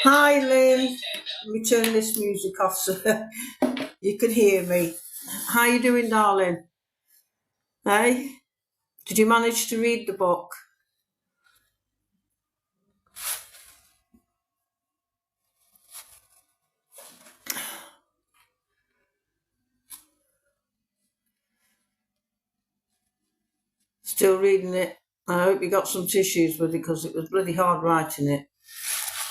Hi, Lynn. Let me turn this music off so you can hear me. How you doing, darling? Hey? Did you manage to read the book? Still reading it? I hope you got some tissues with it because it was bloody hard writing it.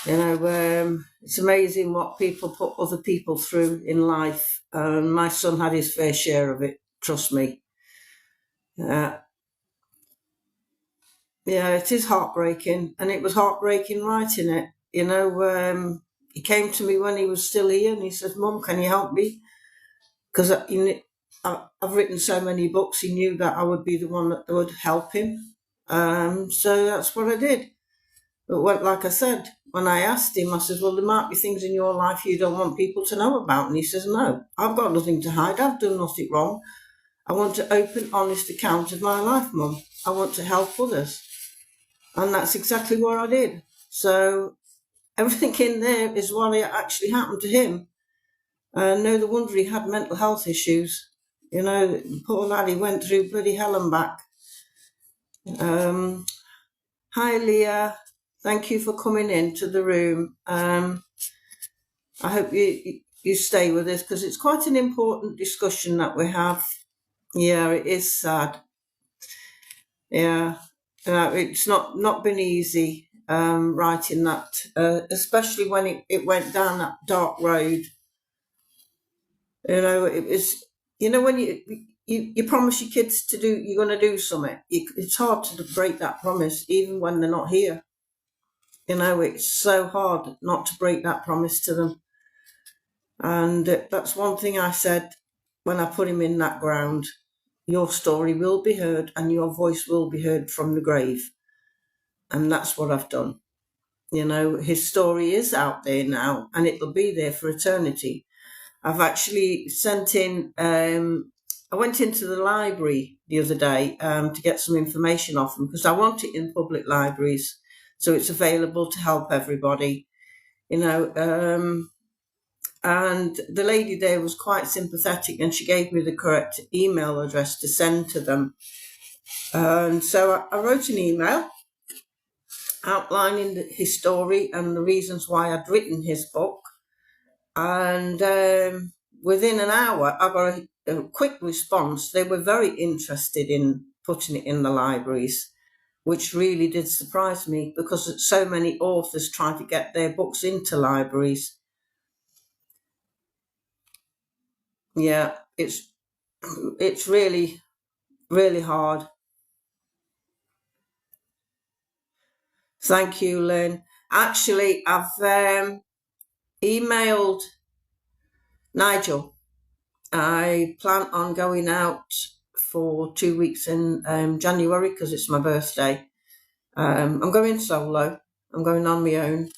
You know, it's amazing what people put other people through in life. My son had his fair share of it, trust me. Yeah, it is heartbreaking, and it was heartbreaking writing it. You know, he came to me when he was still here and he said, Mum, can you help me? Because I've written so many books, he knew that I would be the one that would help him. So that's what I did. But like I said, when I asked him, I said, well, there might be things in your life you don't want people to know about. And he says, no, I've got nothing to hide. I've done nothing wrong. I want an open, honest account of my life, Mum. I want to help others. And that's exactly what I did. So everything in there is what actually happened to him. No wonder he had mental health issues. You know, the poor lad, he went through bloody hell and back. Hi, Leah. Thank you for coming into the room. I hope you stay with us because it's quite an important discussion that we have. Yeah, it is sad. Yeah, it's not been easy writing that, especially when it went down that dark road. You know, it was. You know, when you promise your kids you're going to do something. It's hard to break that promise, even when they're not here. You know, it's so hard not to break that promise to them. And that's one thing I said when I put him in that ground. Your story will be heard and your voice will be heard from the grave. And that's what I've done. You know, his story is out there now and it'll be there for eternity. I've actually sent in, I went into the library the other day to get some information off them because I want it in public libraries so it's available to help everybody. You know, and the lady there was quite sympathetic and she gave me the correct email address to send to them. And so I wrote an email outlining his story and the reasons why I'd written his book. And within an hour, I got a quick response. They were very interested in putting it in the libraries, which really did surprise me because so many authors try to get their books into libraries. Yeah, it's really, really hard. Thank you, Lynn. Actually, I've emailed Nigel. I plan on going out for 2 weeks in January because it's my birthday. I'm going solo. I'm going on my own.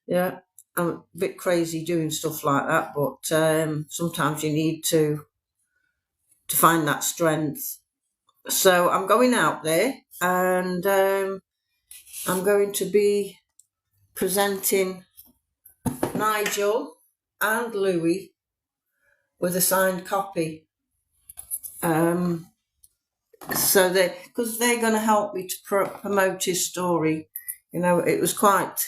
Yeah, I'm a bit crazy doing stuff like that, but sometimes you need to find that strength. So I'm going out there and I'm going to be presenting Nigel and Louis with a signed copy. So because they're going to help me to promote his story. You know, it was quite.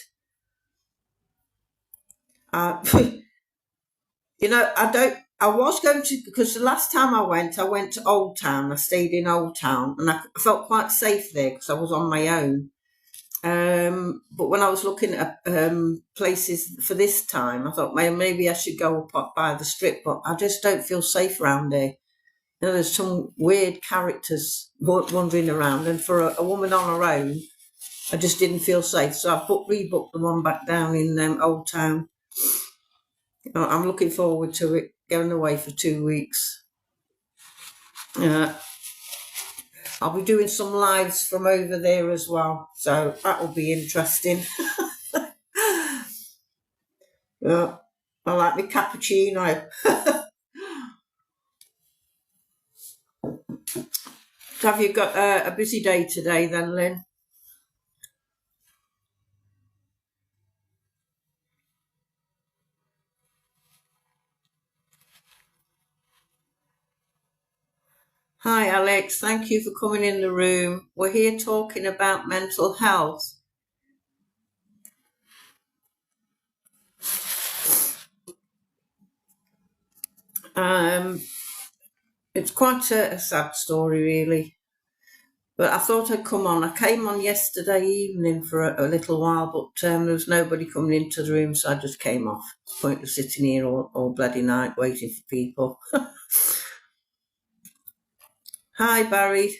You know, I was going to because the last time I went to Old Town. I stayed in Old Town, and I felt quite safe there because I was on my own. But when I was looking at places for this time, I thought maybe I should go up by the strip, but I just don't feel safe around there. You know, there's some weird characters wandering around, and for a woman on her own, I just didn't feel safe. So I rebooked the one back down in Old Town. I'm looking forward to it, going away for 2 weeks. I'll be doing some lives from over there as well, so that will be interesting. Yeah, I like my cappuccino. Have you got a busy day today then, Lynn? Hi, Alex. Thank you for coming in the room. We're here talking about mental health. It's quite a sad story, really. But I thought I'd come on. I came on yesterday evening for a little while, but there was nobody coming into the room, so I just came off. Point of sitting here all bloody night waiting for people. Hi, Barry.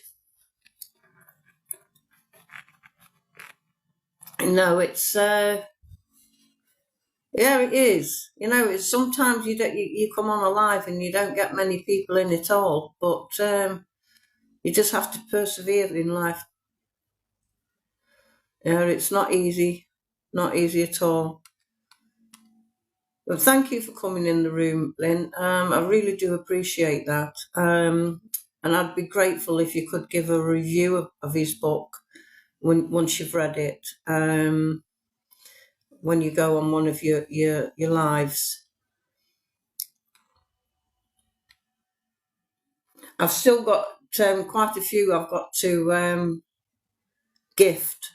No, it's yeah, it is. It's sometimes you come on alive and you don't get many people in at all, but you just have to persevere in life. It's not easy at all. But thank you for coming in the room, Lynn. I really do appreciate that. And I'd be grateful if you could give a review of his book once you've read it. When you go on one of your lives. I've still got quite a few I've got to gift,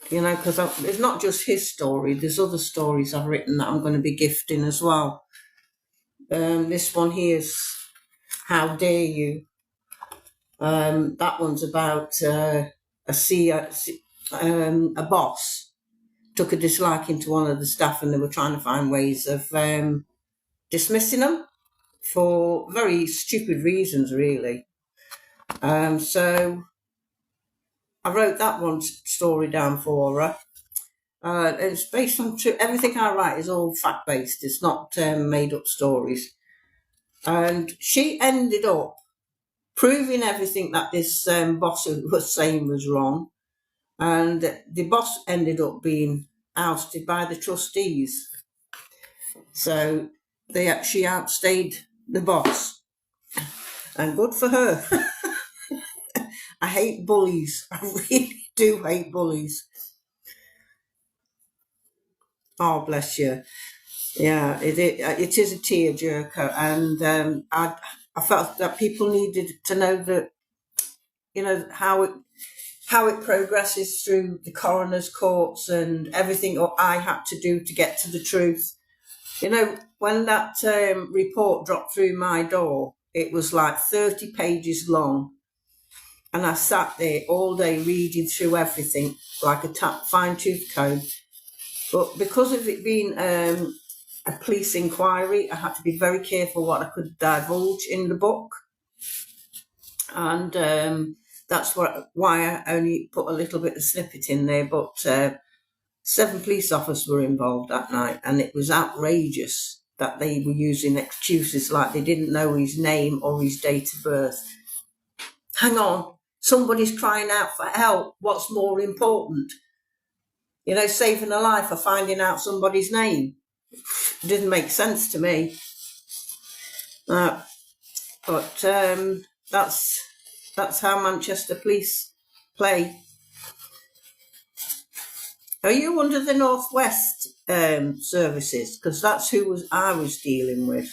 because it's not just his story. There's other stories I've written that I'm going to be gifting as well. This one here's How Dare You. That one's about a boss took a dislike to one of the staff, and they were trying to find ways of dismissing them for very stupid reasons, really. So I wrote that one story down for her. It's based on true. Everything I write is all fact based. It's not made up stories. And she ended up proving everything that this boss was saying was wrong. And the boss ended up being ousted by the trustees. So she outstayed the boss. And good for her. I hate bullies. I really do hate bullies. Oh, bless you. Yeah, it is a tearjerker, and I felt that people needed to know that, how it progresses through the coroner's courts and everything I had to do to get to the truth. When that report dropped through my door, it was like 30 pages long. And I sat there all day reading through everything like a fine-tooth comb. But because of it being a police inquiry, I had to be very careful what I could divulge in the book. And that's why I only put a little bit of snippet in there. But 7 police officers were involved that night, and it was outrageous that they were using excuses like they didn't know his name or his date of birth. Hang on, somebody's crying out for help. What's more important? Saving a life or finding out somebody's name. It didn't make sense to me. But that's how Manchester Police play. Are you under the North West services? Because that's who I was dealing with.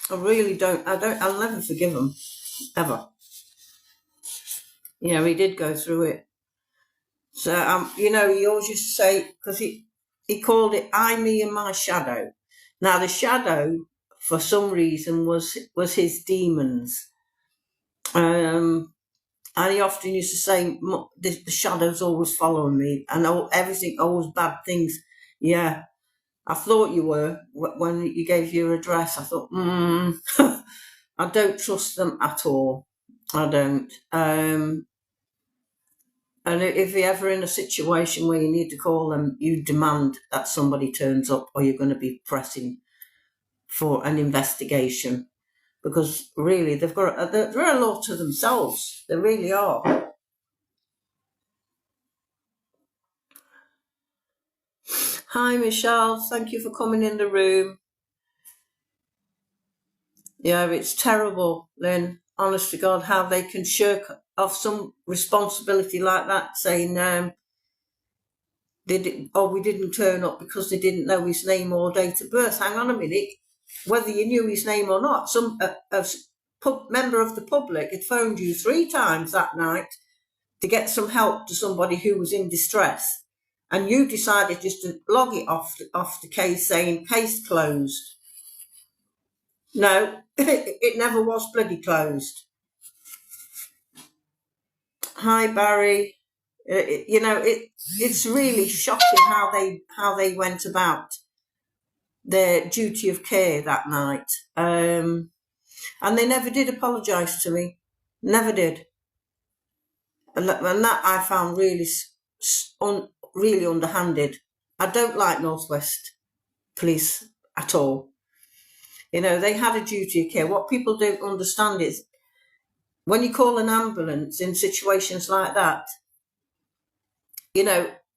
I really don't. I'll never forgive him, ever. He did go through it. So he always used to say, because he called it "I, me, and my shadow." Now the shadow, for some reason, was his demons. And he often used to say, the shadow's always following me, and everything, always bad things. Yeah, I thought you were, when you gave your address. I thought, I don't trust them at all. I don't. And if you're ever in a situation where you need to call them, you demand that somebody turns up, or you're going to be pressing for an investigation. Because really, they're a law to themselves. They really are. Hi, Michelle. Thank you for coming in the room. Yeah, it's terrible, Lynn. honest to God, how they can shirk off some responsibility like that, saying we didn't turn up because they didn't know his name or date of birth. Hang on a minute, whether you knew his name or not, some member of the public had phoned you 3 times that night to get some help to somebody who was in distress, and you decided just to log it off the case, saying case closed. No, it never was bloody closed. Hi, Barry. It's really shocking how they went about their duty of care that night, and they never did apologise to me, never did, and that I found really really underhanded. I don't like Northwest Police at all. They had a duty of care. What people don't understand is when you call an ambulance in situations like that,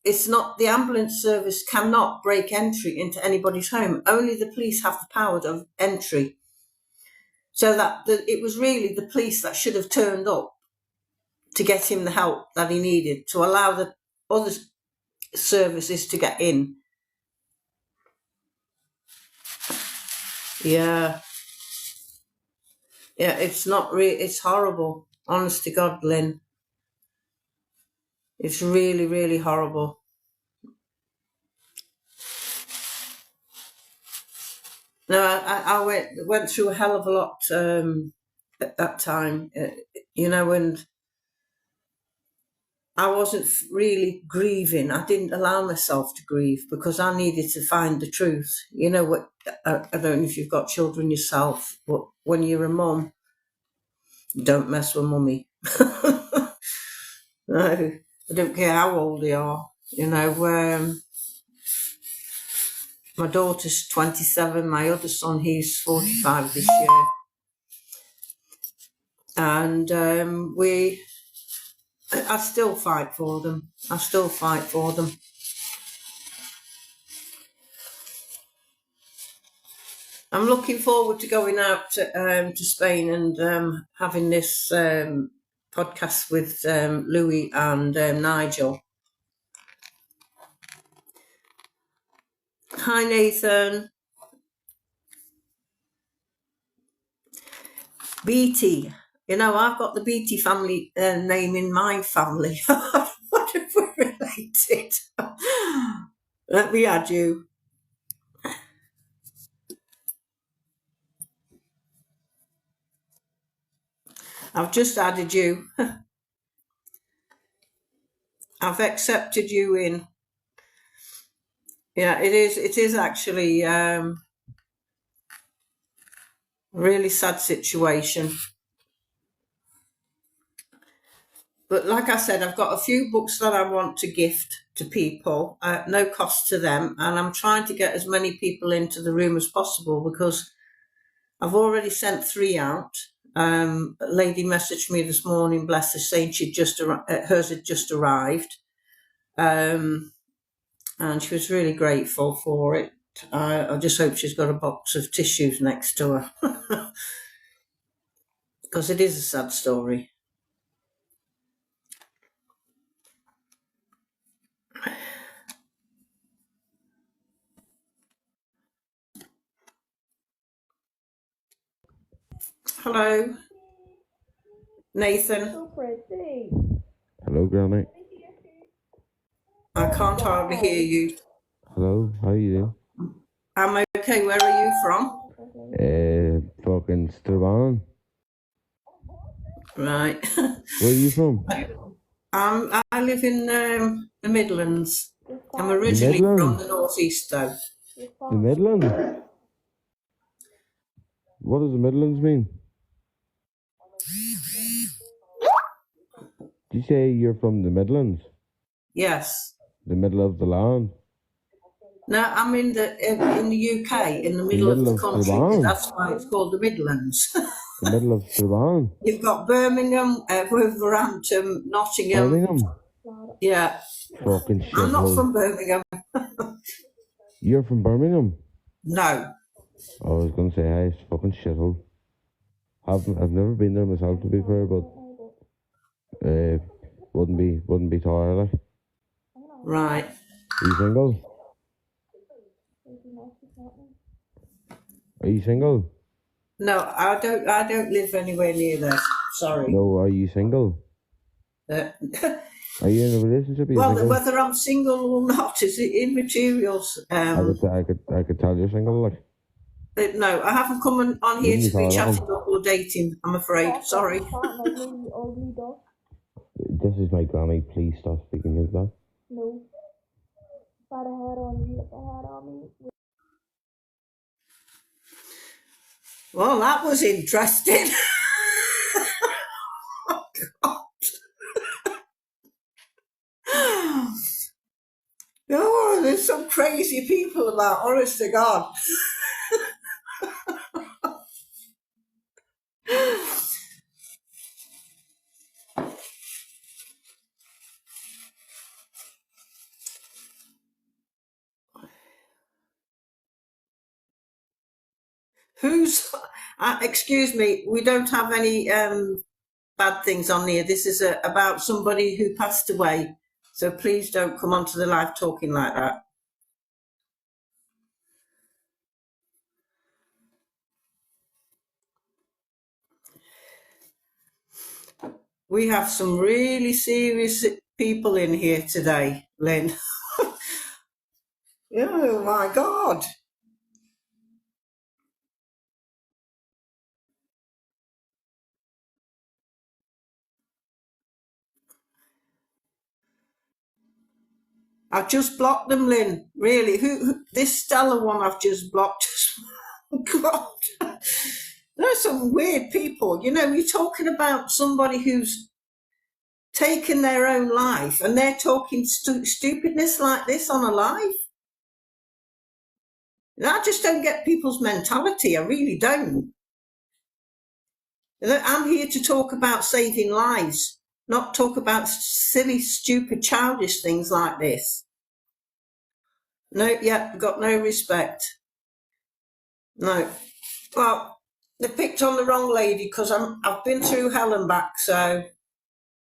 it's not, the ambulance service cannot break entry into anybody's home. Only the police have the power of entry. So that it was really the police that should have turned up to get him the help that he needed, to allow the other services to get in. Yeah, it's not it's horrible. Honest to God, Lynn. It's really, really horrible. No, I went through a hell of a lot at that time, and I wasn't really grieving. I didn't allow myself to grieve because I needed to find the truth. I don't know if you've got children yourself, but when you're a mum, don't mess with mummy. No, I don't care how old they are. My daughter's 27, my other son, he's 45 this year. And I still fight for them. I'm looking forward to going out to Spain and having this podcast with Louis and Nigel. Hi, Nathan. Beatty. I've got the Beatty family name in my family. What if we're related? Let me add you. I've just added you. I've accepted you in. Yeah, it is actually a really sad situation. But like I said, I've got a few books that I want to gift to people, no cost to them, and I'm trying to get as many people into the room as possible because I've already sent 3 out. A lady messaged me this morning, bless her, saying hers had just arrived, and she was really grateful for it. I just hope she's got a box of tissues next to her because it is a sad story. Hello, Nathan. Hello, Granny. I can't hardly hear you. Hello, how you doing? I'm okay. Where are you from? Fucking Strabane. Right. Where are you from? I live in the Midlands. I'm originally from the northeast, though. The Midlands? What does the Midlands mean? Did you say you're from the Midlands? Yes. The middle of the land? No, I'm in the UK, in the middle of the country. Strabane. That's why it's called the Midlands. The middle of Strabane? You've got Birmingham, Wolverhampton, Nottingham. Birmingham? Yeah. Fucking shithole. I'm not from Birmingham. You're from Birmingham? No. I was going to say, hey, it's fucking shithole. I've never been there myself, to be fair, but wouldn't be tired. Like. Right. Are you single? Are you single? No, I don't live anywhere near there. Sorry. No, are you single? Uh, Are you in a relationship? Are you well, single? whether I'm single or not is immaterial. I could tell you're single. Like. No, I haven't come on here Wouldn't you to be try that chatting one? up or dating, I'm afraid. Sorry. This is my granny. Please stop speaking like that. No. If I had a hat on, you look a hat on me. Well, that was interesting. Oh, there's some crazy people about, honest to God. Who's, excuse me, we don't have any bad things on here. This is about somebody who passed away. So please don't come onto the live talking like that. We have some really serious people in here today, Lynn. Oh my God. I've just blocked them, Lynn. Really, who this Stella one I've just blocked. God, there's some weird people. You know, you're talking about somebody who's taken their own life, and they're talking stupidness like this on a live. And I just don't get people's mentality. I really don't. I'm here to talk about saving lives, not talk about silly, stupid, childish things like this. No, yeah, got no respect. No. Well, they picked on the wrong lady because I've been through hell and back, so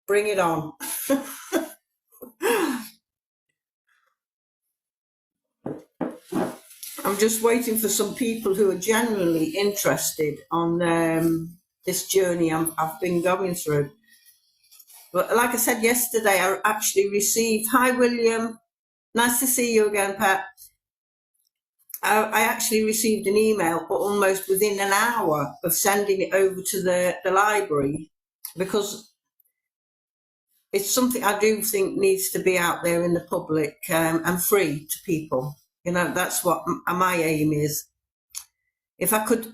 bring it on. I'm just waiting for some people who are genuinely interested on this journey I've been going through. But like I said yesterday, I actually received, hi William, nice to see you again, Pat. I actually received an email almost within an hour of sending it over to the library, because it's something I do think needs to be out there in the public and free to people. You know, that's what my aim is. If I could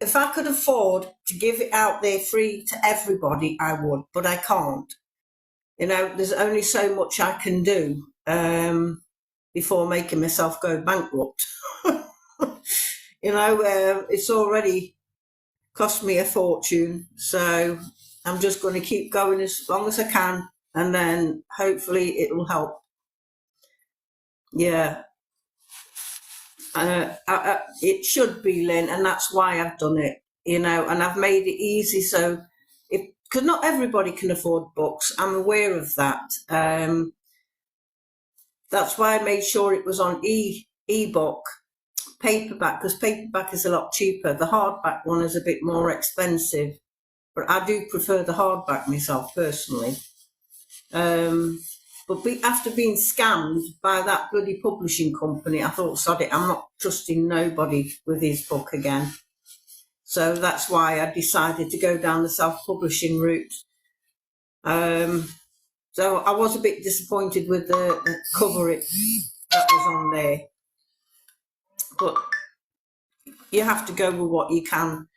afford to give it out there free to everybody, I would, but I can't. You know, there's only so much I can do before making myself go bankrupt. You know, it's already cost me a fortune, so I'm just going to keep going as long as I can, and then hopefully it will help. Yeah. It should be, Lynn, and that's why I've done it, you know, and I've made it easy so because not everybody can afford books. I'm aware of that. That's why I made sure it was on ebook, paperback, because paperback is a lot cheaper. The hardback one is a bit more expensive, but I do prefer the hardback myself personally. But after being scammed by that bloody publishing company, I thought, sod it, I'm not trusting nobody with his book again. So that's why I decided to go down the self-publishing route. So I was a bit disappointed with the cover that was on there. But you have to go with what you can,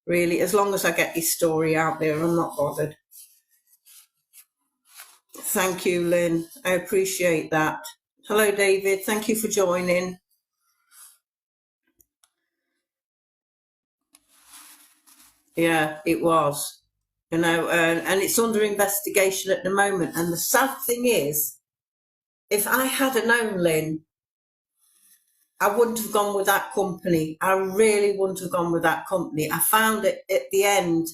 really. As long as I get his story out there, I'm not bothered. Thank you, Lynn. I appreciate that. Hello, David. Thank you for joining. Yeah, it was. You know, and it's under investigation at the moment. And the sad thing is, if I had known, Lynn, I wouldn't have gone with that company. I really wouldn't have gone with that company. I found it at the end,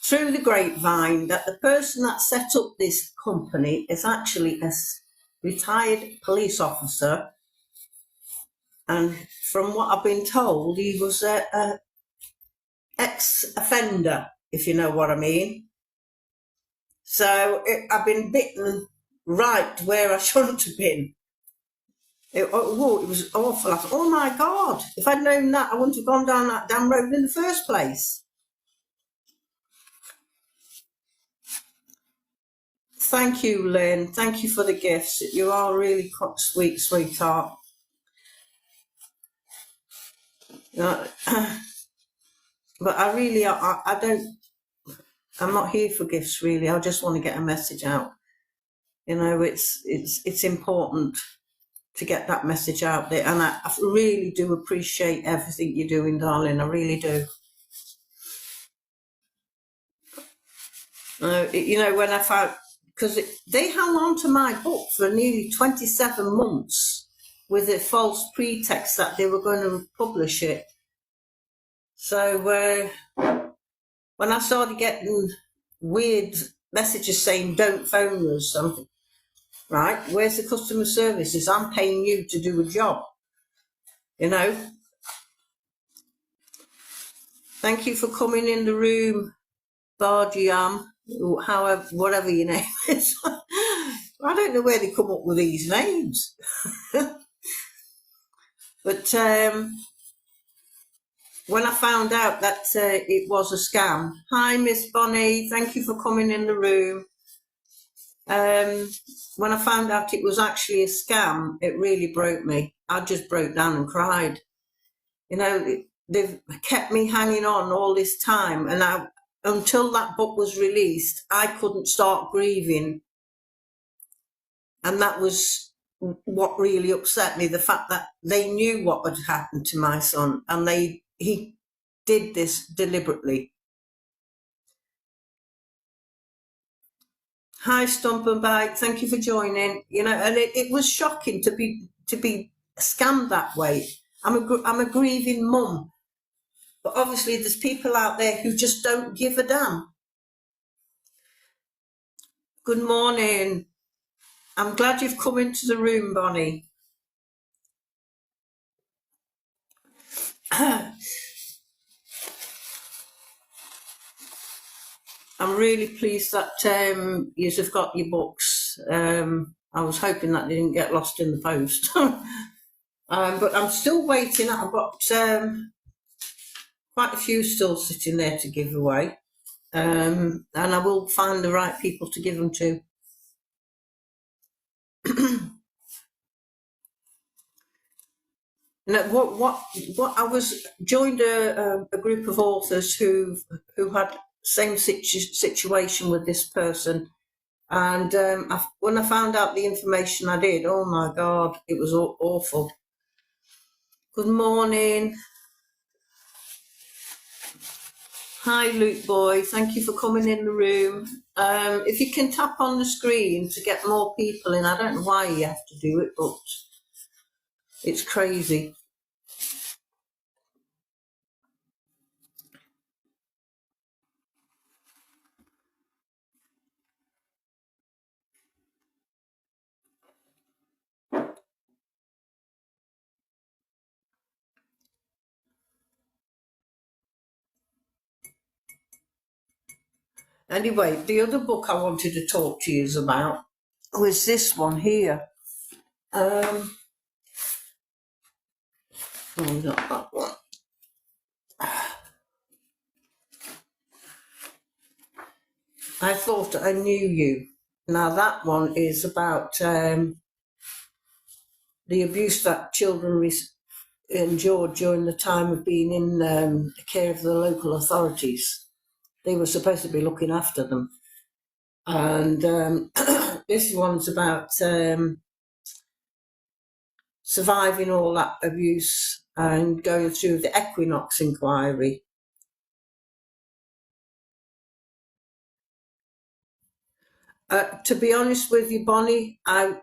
through the grapevine, that the person that set up this company is actually a retired police officer. And from what I've been told, he was a ex-offender, if you know what I mean. So I've been bitten right where I shouldn't have been. It was awful. I thought, oh my God, if I'd known that, I wouldn't have gone down that damn road in the first place. Thank you, Lynn. Thank you for the gifts. You are really quite sweet, sweetheart. But I don't, I'm not here for gifts really. I just want to get a message out. You know, it's important to get that message out there, and I really do appreciate everything you're doing, darling. I really do. You know, when I found, because they hung on to my book for nearly 27 months with a false pretext that they were going to publish it. So when I started getting weird messages saying don't phone us, something, right, where's the customer services? I'm paying you to do a job, you know. Thank you for coming in the room, Bardiam, however, whatever your name is. I don't know where they come up with these names. But when I found out that it was a scam, hi Miss Bonnie, thank you for coming in the room. When I found out it was actually a scam, it really broke me. I just broke down and cried. You know, they've kept me hanging on all this time, and until that book was released, I couldn't start grieving. And that was what really upset me, the fact that they knew what had happened to my son, and he did this deliberately. Hi, Stump and Bike, thank you for joining. You know, and it was shocking to be scammed that way. I'm a grieving mum, but obviously there's people out there who just don't give a damn. Good morning. I'm glad you've come into the room, Bonnie. I'm really pleased that you've got your books. I was hoping that they didn't get lost in the post. But I'm still waiting. I've got quite a few still sitting there to give away. And I will find the right people to give them to. Now, what I was joined a group of authors who had same situation with this person, and when I found out the information I did, oh my God, it was awful. Good morning. Hi Luke boy, thank you for coming in the room. If you can tap on the screen to get more people in, I don't know why you have to do it, but it's crazy. Anyway, the other book I wanted to talk to you about was this one here. Oh, not that one. I Thought I Knew You. Now that one is about the abuse that children endured during the time of being in the care of the local authorities. They were supposed to be looking after them. And this one's about surviving all that abuse and going through the Equinox inquiry. To be honest with you, Bonnie, I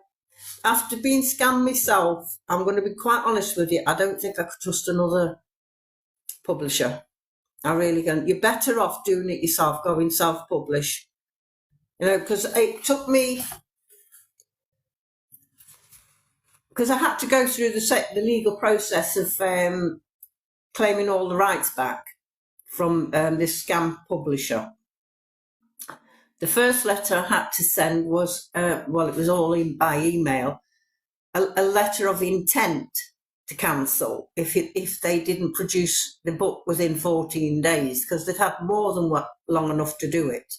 after being scammed myself, I'm going to be quite honest with you. I don't think I could trust another publisher. I really don't. You're better off doing it yourself, going self-publish. You know, because it took me, because I had to go through the legal process of claiming all the rights back from this scam publisher. The first letter I had to send was, well, it was all by email, a letter of intent to cancel if they didn't produce the book within 14 days, because they'd had more than long enough to do it.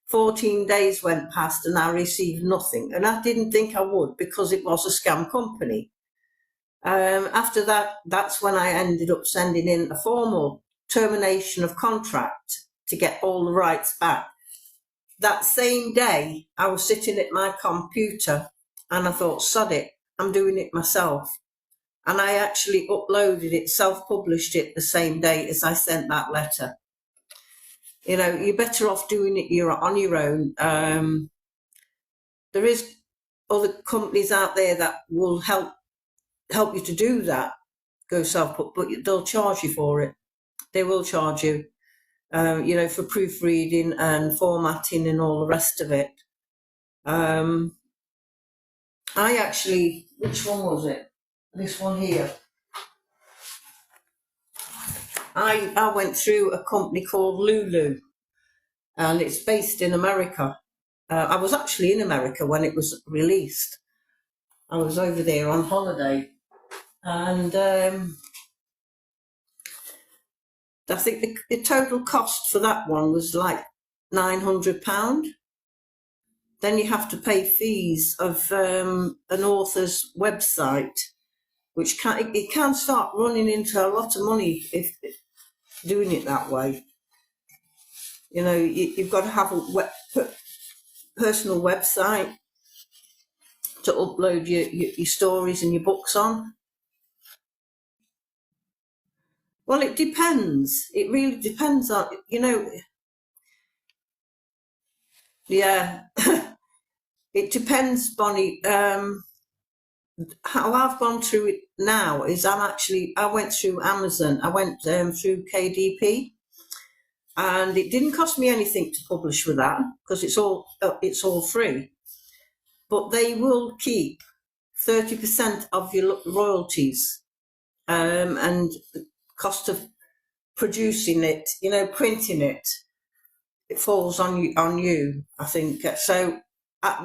14 days went past and I received nothing, and I didn't think I would because it was a scam company. After that, that's when I ended up sending in a formal termination of contract to get all the rights back. That same day, I was sitting at my computer and I thought, sod it, I'm doing it myself. And I actually uploaded it, self-published it the same day as I sent that letter. You know, you're better off doing it on your own. There is other companies out there that will help you to do that, go self-publish, but they'll charge you for it. They will charge you, you know, for proofreading and formatting and all the rest of it. I actually, which one was it? This one here. I went through a company called Lulu, and it's based in America. I was actually in America when it was released. I was over there on holiday, and I think the total cost for that one was like £900. Then you have to pay fees of an author's website, which it can start running into a lot of money if doing it that way. You know, you've got to have a personal website to upload your stories and your books on. Well, it depends. It really depends on, you know, yeah. It depends, Bonnie. How I've gone through it now is I went through Amazon. I went through KDP, and it didn't cost me anything to publish with that because it's all free. But they will keep 30% of your royalties, and the cost of producing it, you know, printing it. It falls on you. I think so.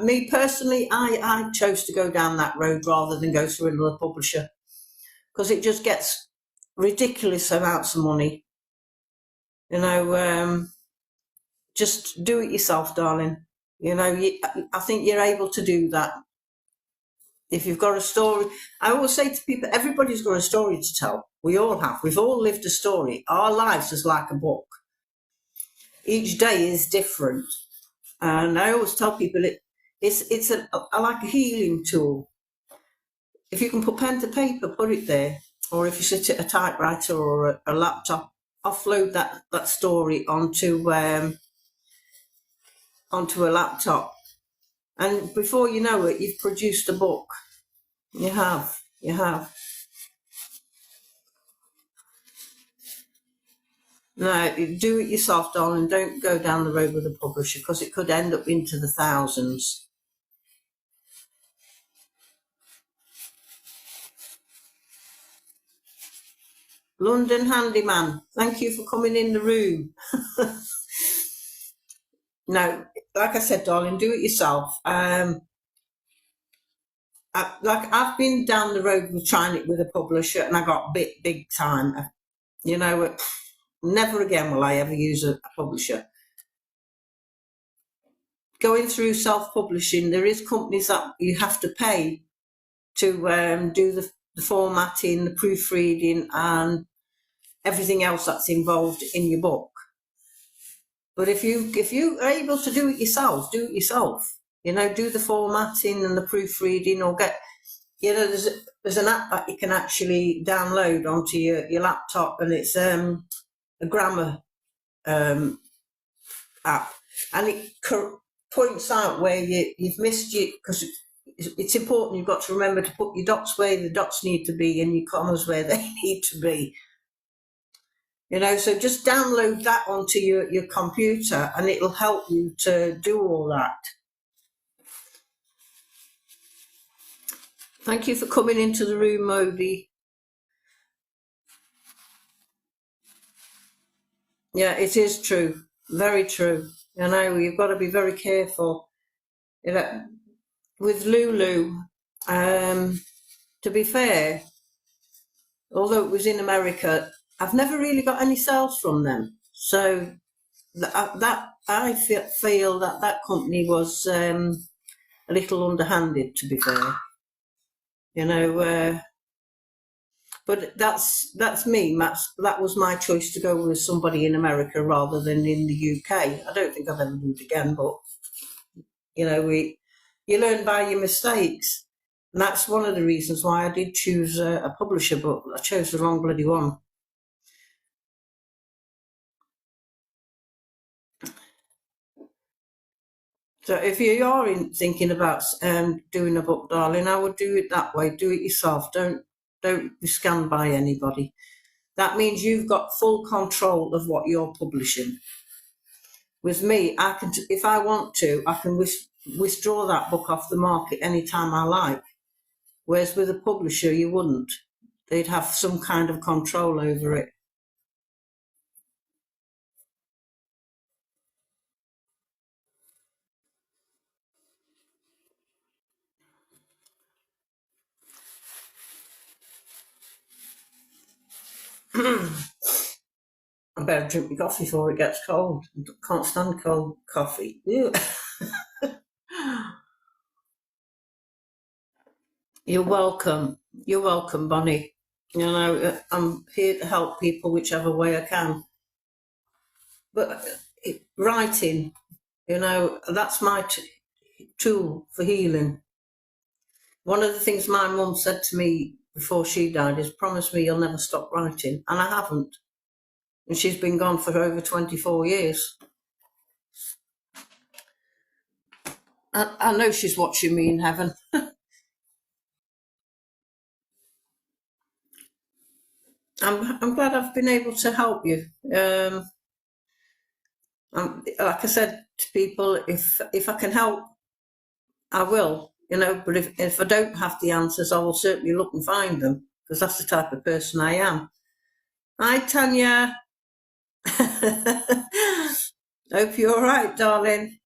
Me personally, I chose to go down that road rather than go through another publisher, because it just gets ridiculous amounts of money. You know, just do it yourself, darling. You know, I think you're able to do that. If you've got a story, I always say to people, everybody's got a story to tell. We all have. We've all lived a story. Our lives is like a book. Each day is different. And I always tell people it's like a healing tool. If you can put pen to paper, put it there. Or if you sit at a typewriter or a laptop, offload that story onto a laptop. And before you know it, you've produced a book. You have. No, do it yourself, darling. Don't go down the road with a publisher, because it could end up into the thousands. London Handyman, thank you for coming in the room. No, like I said, darling, do it yourself. I've been down the road with trying it with a publisher, and I got big time. You know, never again will I ever use a publisher. Going through self-publishing, there is companies that you have to pay to do the formatting, the proofreading, and everything else that's involved in your book. But if you are able to do it yourself, do it yourself. You know, do the formatting and the proofreading, or get, you know, there's an app that you can actually download onto your laptop, and it's a grammar app, and it points out where you've missed it, because it's important. You've got to remember to put your dots where the dots need to be and your commas where they need to be. You know, so just download that onto your computer and it'll help you to do all that. Thank you for coming into the room, Modi. Yeah, it is true. Very true. You know, you've got to be very careful. You know, with Lulu, to be fair, although it was in America, I've never really got any sales from them. So that I feel that company was a little underhanded, to be fair. You know, but that's me. That was my choice to go with somebody in America rather than in the UK. I don't think I've ever do it again, but you know, you learn by your mistakes. And that's one of the reasons why I did choose a publisher, but I chose the wrong bloody one. So if you are thinking about doing a book, darling, I would do it that way. Do it yourself. Don't be scanned by anybody. That means you've got full control of what you're publishing. With me, I can, if I want to, I can withdraw that book off the market anytime I like. Whereas with a publisher, you wouldn't. They'd have some kind of control over it. I better drink my coffee before it gets cold. I can't stand cold coffee. Ew. You're welcome. You're welcome, Bonnie. You know, I'm here to help people whichever way I can. But writing, you know, that's my tool for healing. One of the things my mum said to me before she died is, promise me you'll never stop writing. And I haven't. And she's been gone for over 24 years. I know she's watching me in heaven. I'm glad I've been able to help you. Like I said to people, if I can help, I will. You know, but if I don't have the answers, I will certainly look and find them, because that's the type of person I am. Hi, Tanya. Hope you're all right, darling.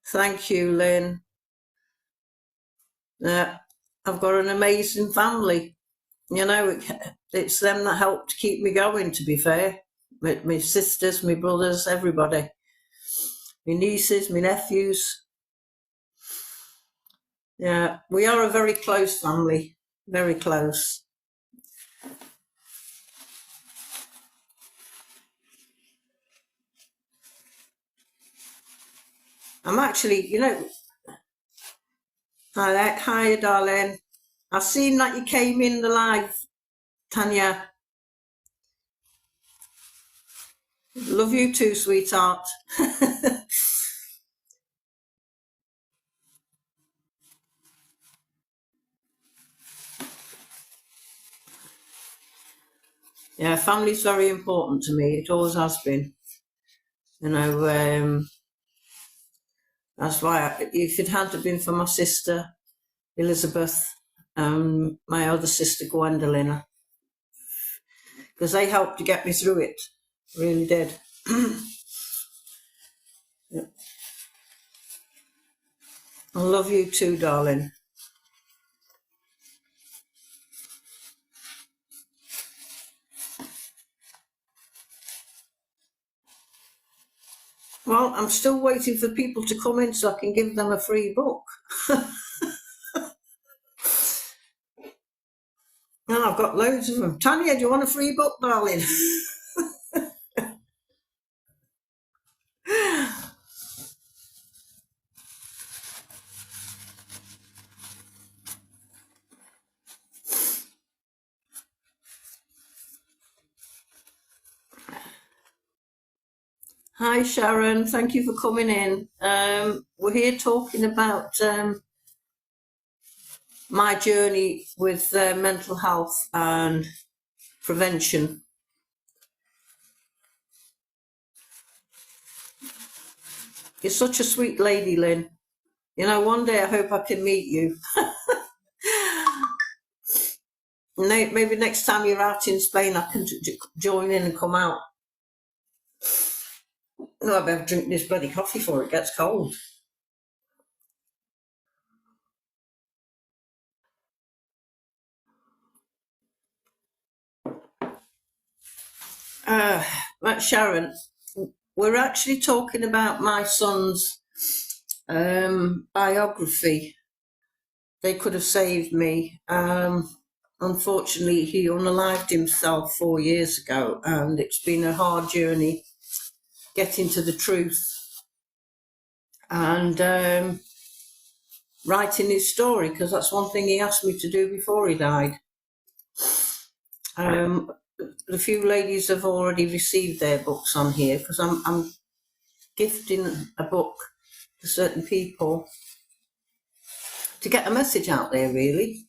Thank you, Lynn. I've got an amazing family. You know, it's them that help to keep me going, to be fair. My sisters, my brothers, everybody. My nieces, my nephews. Yeah, we are a very close family. Very close. I'm actually, you know, hi, darling. I've seen that you came in the live, Tanya. Love you too, sweetheart. Yeah, family's very important to me. It always has been. You know, that's why if it hadn't been for my sister, Elizabeth, and my other sister, Gwendolyn, because they helped to get me through it. Really did. Yeah. I love you too, darling. Well, I'm still waiting for people to come in so I can give them a free book. And I've got loads of them. Tanya, do you want a free book, darling? Hi Sharon, thank you for coming in. We're here talking about my journey with mental health and prevention. You're such a sweet lady, Lynn. You know, one day I hope I can meet you. Maybe next time you're out in Spain, I can join in and come out. No, I better drink this bloody coffee before it gets cold. Right, Sharon, we're actually talking about my son's biography. They could have saved me. Unfortunately, he unalived himself 4 years ago, and it's been a hard journey getting to the truth and writing his story, because that's one thing he asked me to do before he died. The few ladies have already received their books on here, because I'm gifting a book to certain people to get a message out there, really.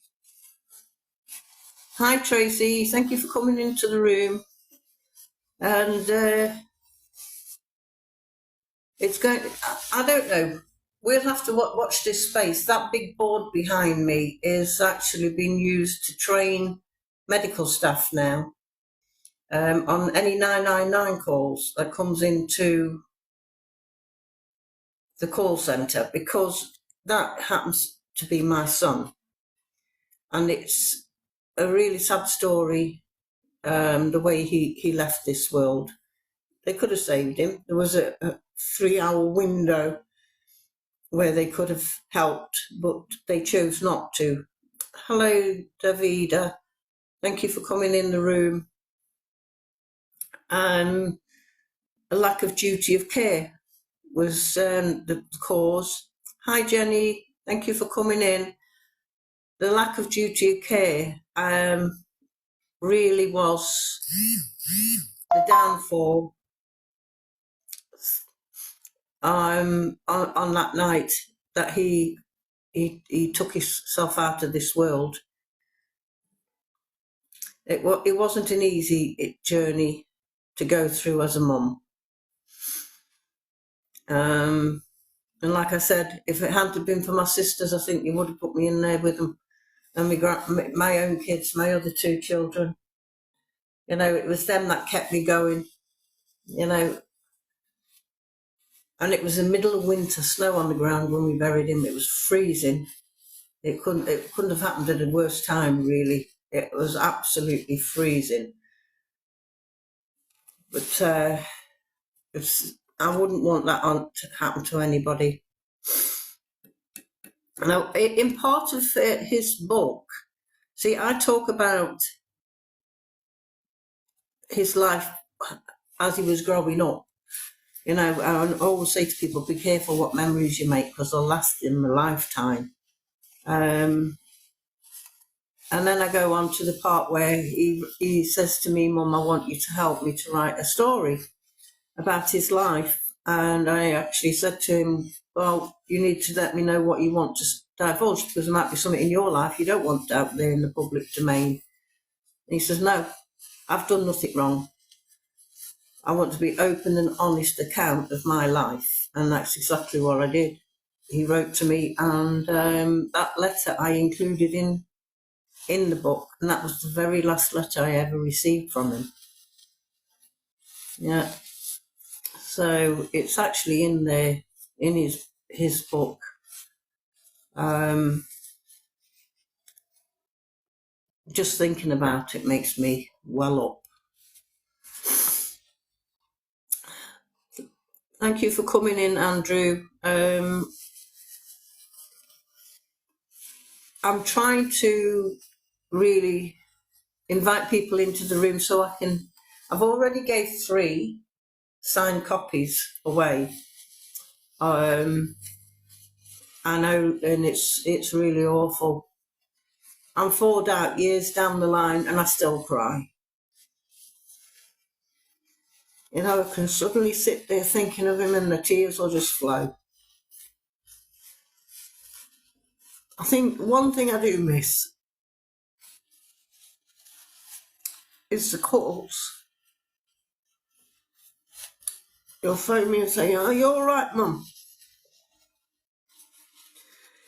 Hi Tracy, thank you for coming into the room. And it's going, I don't know, we'll have to watch this space. That big board behind me is actually being used to train medical staff now on any 999 calls that comes into the call centre, because that happens to be my son. And it's a really sad story, the way he left this world. They could have saved him. There was a 3-hour window where they could have helped, but they chose not to. Hello, Davida. Thank you for coming in the room. A lack of duty of care was the cause. Hi, Jenny. Thank you for coming in. The lack of duty of care really was the downfall on that night that he took himself out of this world. It wasn't an easy journey to go through as a mum. And like I said, if it hadn't been for my sisters, I think you would have put me in there with them, and my own kids, my other 2 children. You know, it was them that kept me going. You know, and it was the middle of winter, snow on the ground when we buried him. It was freezing. It couldn't have happened at a worse time, really. It was absolutely freezing. But I wouldn't want that to happen to anybody. Now, in part of his book, see, I talk about his life as he was growing up. You know, I always say to people, be careful what memories you make, because they'll last in a lifetime. And then I go on to the part where he says to me, Mum, I want you to help me to write a story about his life. And I actually said to him, well, you need to let me know what you want to divulge, because there might be something in your life you don't want out there in the public domain. And he says, no, I've done nothing wrong. I want to be open and honest account of my life. And that's exactly what I did. He wrote to me, and that letter I included in the book, and that was the very last letter I ever received from him. Yeah. So it's actually in there, in his book. Just thinking about it makes me well up. Thank you for coming in, Andrew. I'm trying to really invite people into the room so I've already gave 3 signed copies away. I know, and it's really awful. I'm 4 years down the line and I still cry. You know, I can suddenly sit there thinking of him and the tears will just flow. I think one thing I do miss is the calls. He'll phone me and say, "Are you all right, Mum?"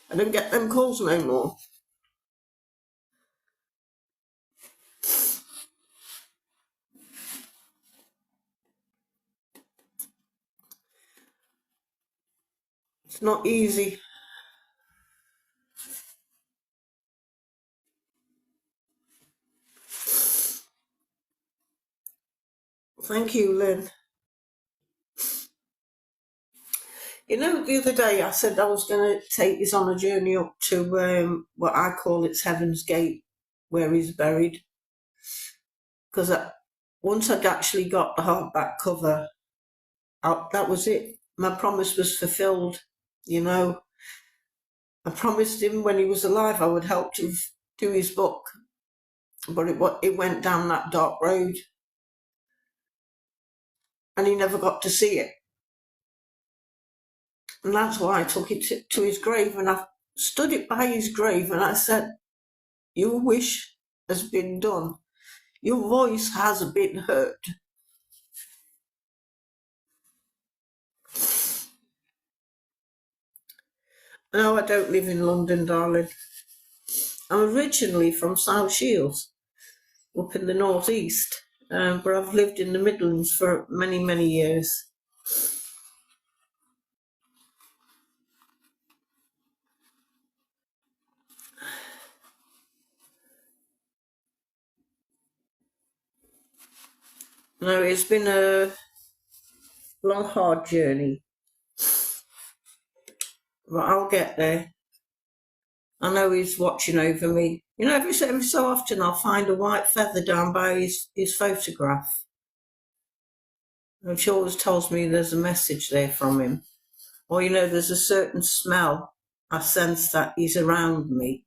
I don't get them calls no more. It's not easy. Thank you, Lynn. You know, the other day I said I was going to take us on a journey up to what I call it's Heaven's Gate, where he's buried. Because once I'd actually got the hardback cover, that was it. My promise was fulfilled, you know. I promised him when he was alive I would help to do his book, but it went down that dark road and he never got to see it. And that's why I took it to his grave, and I stood it by his grave and I said, "Your wish has been done. Your voice has been heard." No, I don't live in London, darling. I'm originally from South Shields, up in the northeast, but I've lived in the Midlands for many, many years. No, it's been a long, hard journey, but I'll get there. I know he's watching over me. You know, every so often I'll find a white feather down by his photograph, which always tells me there's a message there from him. Or, you know, there's a certain smell. I sense that he's around me.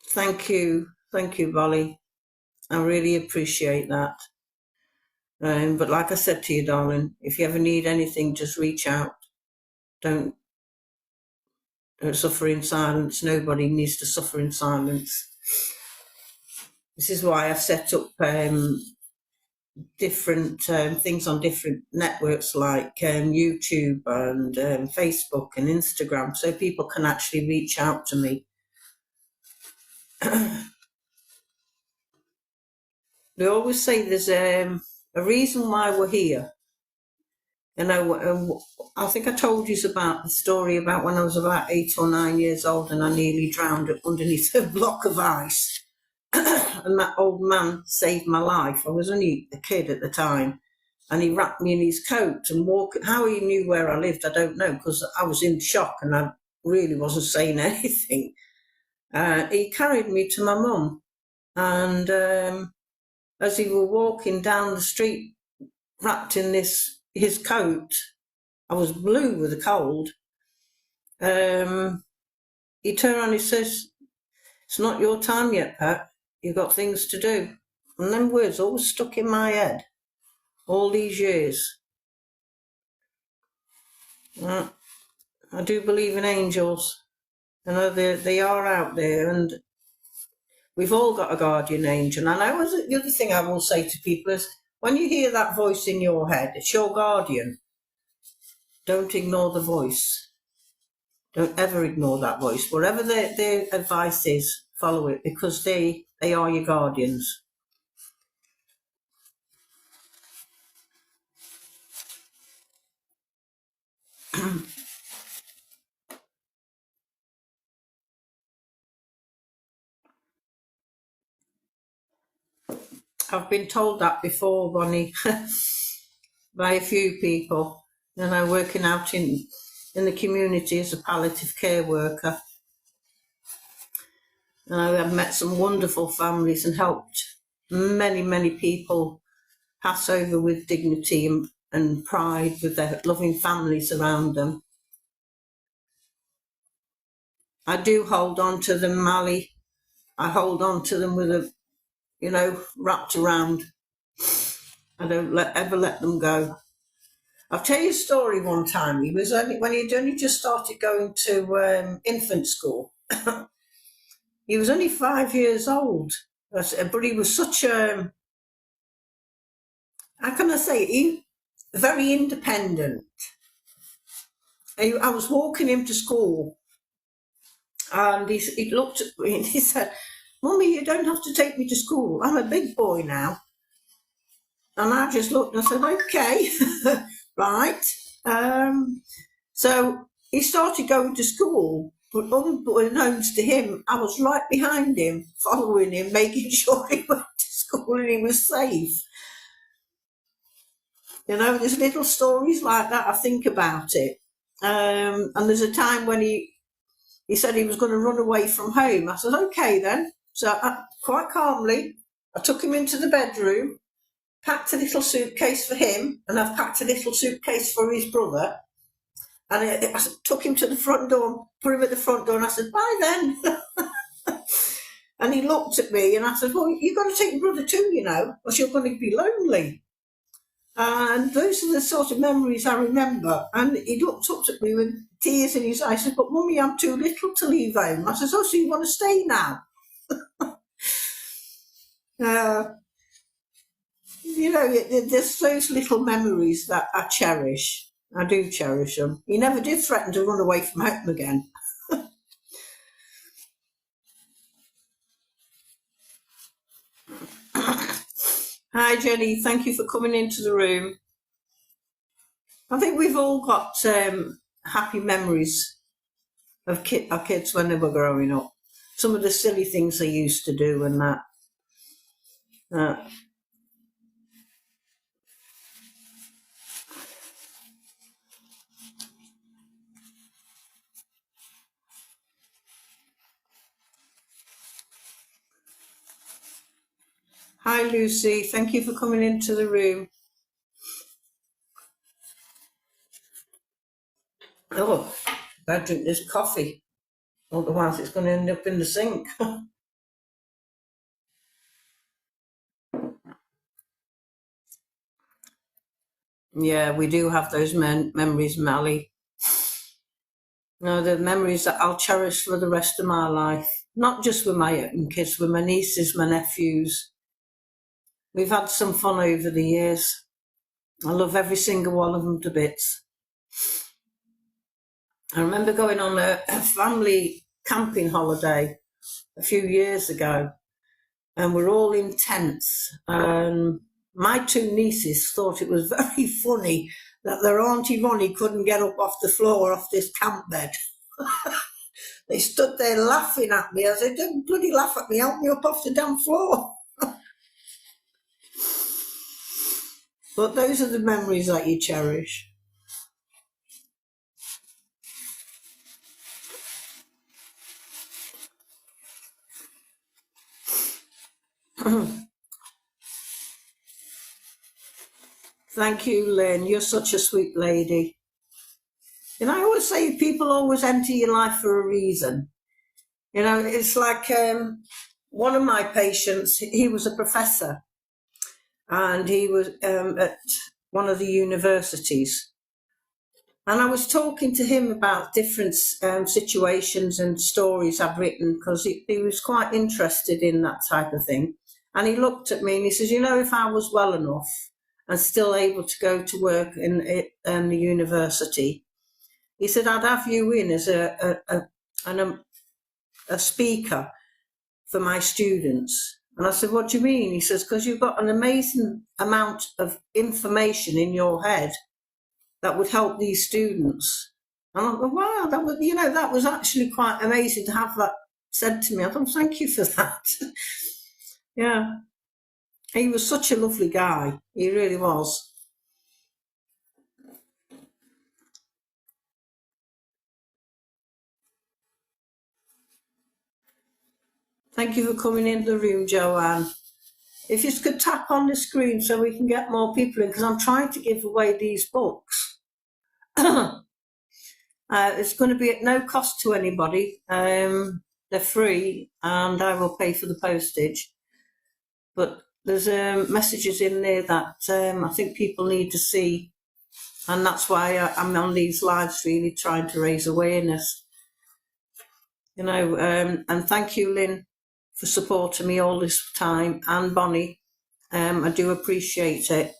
Thank you, Bolly. I really appreciate that. But like I said to you, darling, if you ever need anything, just reach out. Don't suffer in silence. Nobody needs to suffer in silence. This is why I've set up different things on different networks like YouTube and Facebook and Instagram, so people can actually reach out to me. They always say there's a reason why we're here. You know, I think I told you about the story about when I was about 8 or 9 years old and I nearly drowned underneath a block of ice. And that old man saved my life. I was only a kid at the time. And he wrapped me in his coat and walked. How he knew where I lived, I don't know, because I was in shock and I really wasn't saying anything. He carried me to my mum. And as he were walking down the street, wrapped in his coat, I was blue with the cold. He turned around and he says, "It's not your time yet, Pat. You've got things to do." And them words always stuck in my head all these years. I do believe in angels. I know they are out there, and we've all got a guardian angel. And I know the other thing I will say to people is, when you hear that voice in your head, it's your guardian. Don't ignore the voice. Don't ever ignore that voice. Whatever their advice is, follow it, because they are your guardians. I've been told that before, Bonnie, by a few people. And I'm working out in the community as a palliative care worker. And I've met some wonderful families and helped many, many people pass over with dignity and pride with their loving families around them. I do hold on to them, Mally. I hold on to them with wrapped around. I don't ever let them go. I'll tell you a story one time. He was when he'd only just started going to infant school. He was only 5 years old, but he was such a, how can I say, very independent. I was walking him to school, and he looked at me and he said, "Mummy, you don't have to take me to school. I'm a big boy now." And I just looked and I said, "Okay, right." So he started going to school, but unbeknownst to him, I was right behind him, following him, making sure he went to school and he was safe. There's little stories like that. I think about it. And there's a time when he said he was going to run away from home. I said, "Okay then." So quite calmly, I took him into the bedroom, packed a little suitcase for him, and I've packed a little suitcase for his brother. And I took him to the front door, put him at the front door, and I said, "Bye then." And he looked at me and I said, "Well, you've got to take your brother too, or you're going to be lonely." And those are the sort of memories I remember. And he looked up at me with tears in his eyes. I said, "But Mummy, I'm too little to leave home." I said, "Oh, so you want to stay now?" There's those little memories that I cherish. I do cherish them. He never did threaten to run away from home again. Hi, Jenny. Thank you for coming into the room. I think we've all got happy memories of our kids when they were growing up. Some of the silly things they used to do and that. Hi, Lucy. Thank you for coming into the room. Oh, I drink this coffee. Otherwise, it's going to end up in the sink. Yeah, we do have those memories, Mally. No, the memories that I'll cherish for the rest of my life. Not just with my own kids, with my nieces, my nephews. We've had some fun over the years. I love every single one of them to bits. I remember going on a family camping holiday a few years ago, and we're all in tents. And my two nieces thought it was very funny that their Auntie Ronnie couldn't get up off the floor off this camp bed. They stood there laughing at me. I said, "Don't bloody laugh at me, help me up off the damn floor." But those are the memories that you cherish. Thank you, Lynn. You're such a sweet lady. And I always say people always enter your life for a reason. It's like one of my patients, he was a professor, and he was at one of the universities. And I was talking to him about different situations and stories I've written, because he was quite interested in that type of thing. And he looked at me and he says, "If I was well enough and still able to go to work in the university," he said, "I'd have you in as a speaker for my students." And I said, "What do you mean?" He says, "Because you've got an amazing amount of information in your head that would help these students." And I thought, wow, that was actually quite amazing to have that said to me. I thought, thank you for that. Yeah. He was such a lovely guy. He really was. Thank you for coming into the room, Joanne. If you could tap on the screen so we can get more people in, because I'm trying to give away these books. It's going to be at no cost to anybody. They're free, and I will pay for the postage. but there's messages in there that I think people need to see, and that's why I'm on these lives, really trying to raise awareness. And thank you, Lynn, for supporting me all this time, and Bonnie. I do appreciate it.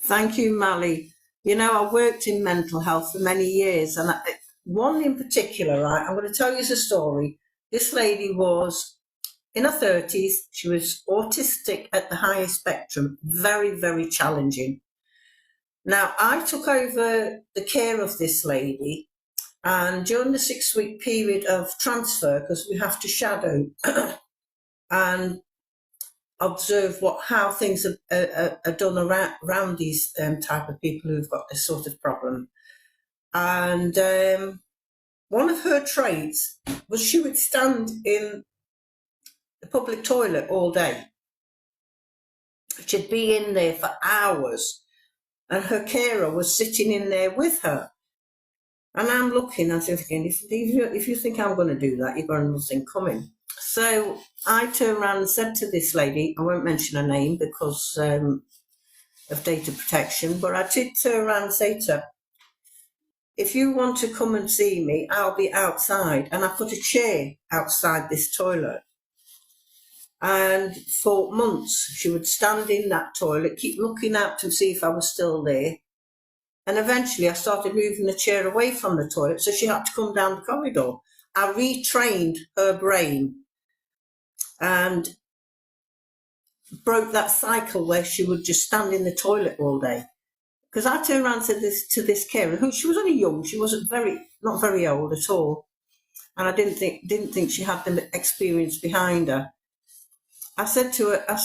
Thank you, Mally. I worked in mental health for many years, and one in particular, right, I'm going to tell you a story. This lady was in her 30s. She was autistic at the highest spectrum, very, very challenging. Now, I took over the care of this lady, and during the 6-week period of transfer, because we have to shadow and observe how things are done around these type of people who've got this sort of problem. And one of her traits was she would stand in the public toilet all day. She'd be in there for hours, and her carer was sitting in there with her. And I'm looking and thinking, if you think I'm going to do that, you've got nothing coming. So I turned around and said to this lady, I won't mention her name because of data protection, but I did turn around and say to her, if you want to come and see me, I'll be outside. And I put a chair outside this toilet. And for months, she would stand in that toilet, keep looking out to see if I was still there. And eventually I started moving the chair away from the toilet, so she had to come down the corridor. I retrained her brain and broke that cycle where she would just stand in the toilet all day. Because I turned around to this carer, who she was only young, she wasn't not very old at all, and I didn't think she had the experience behind her. I said to her,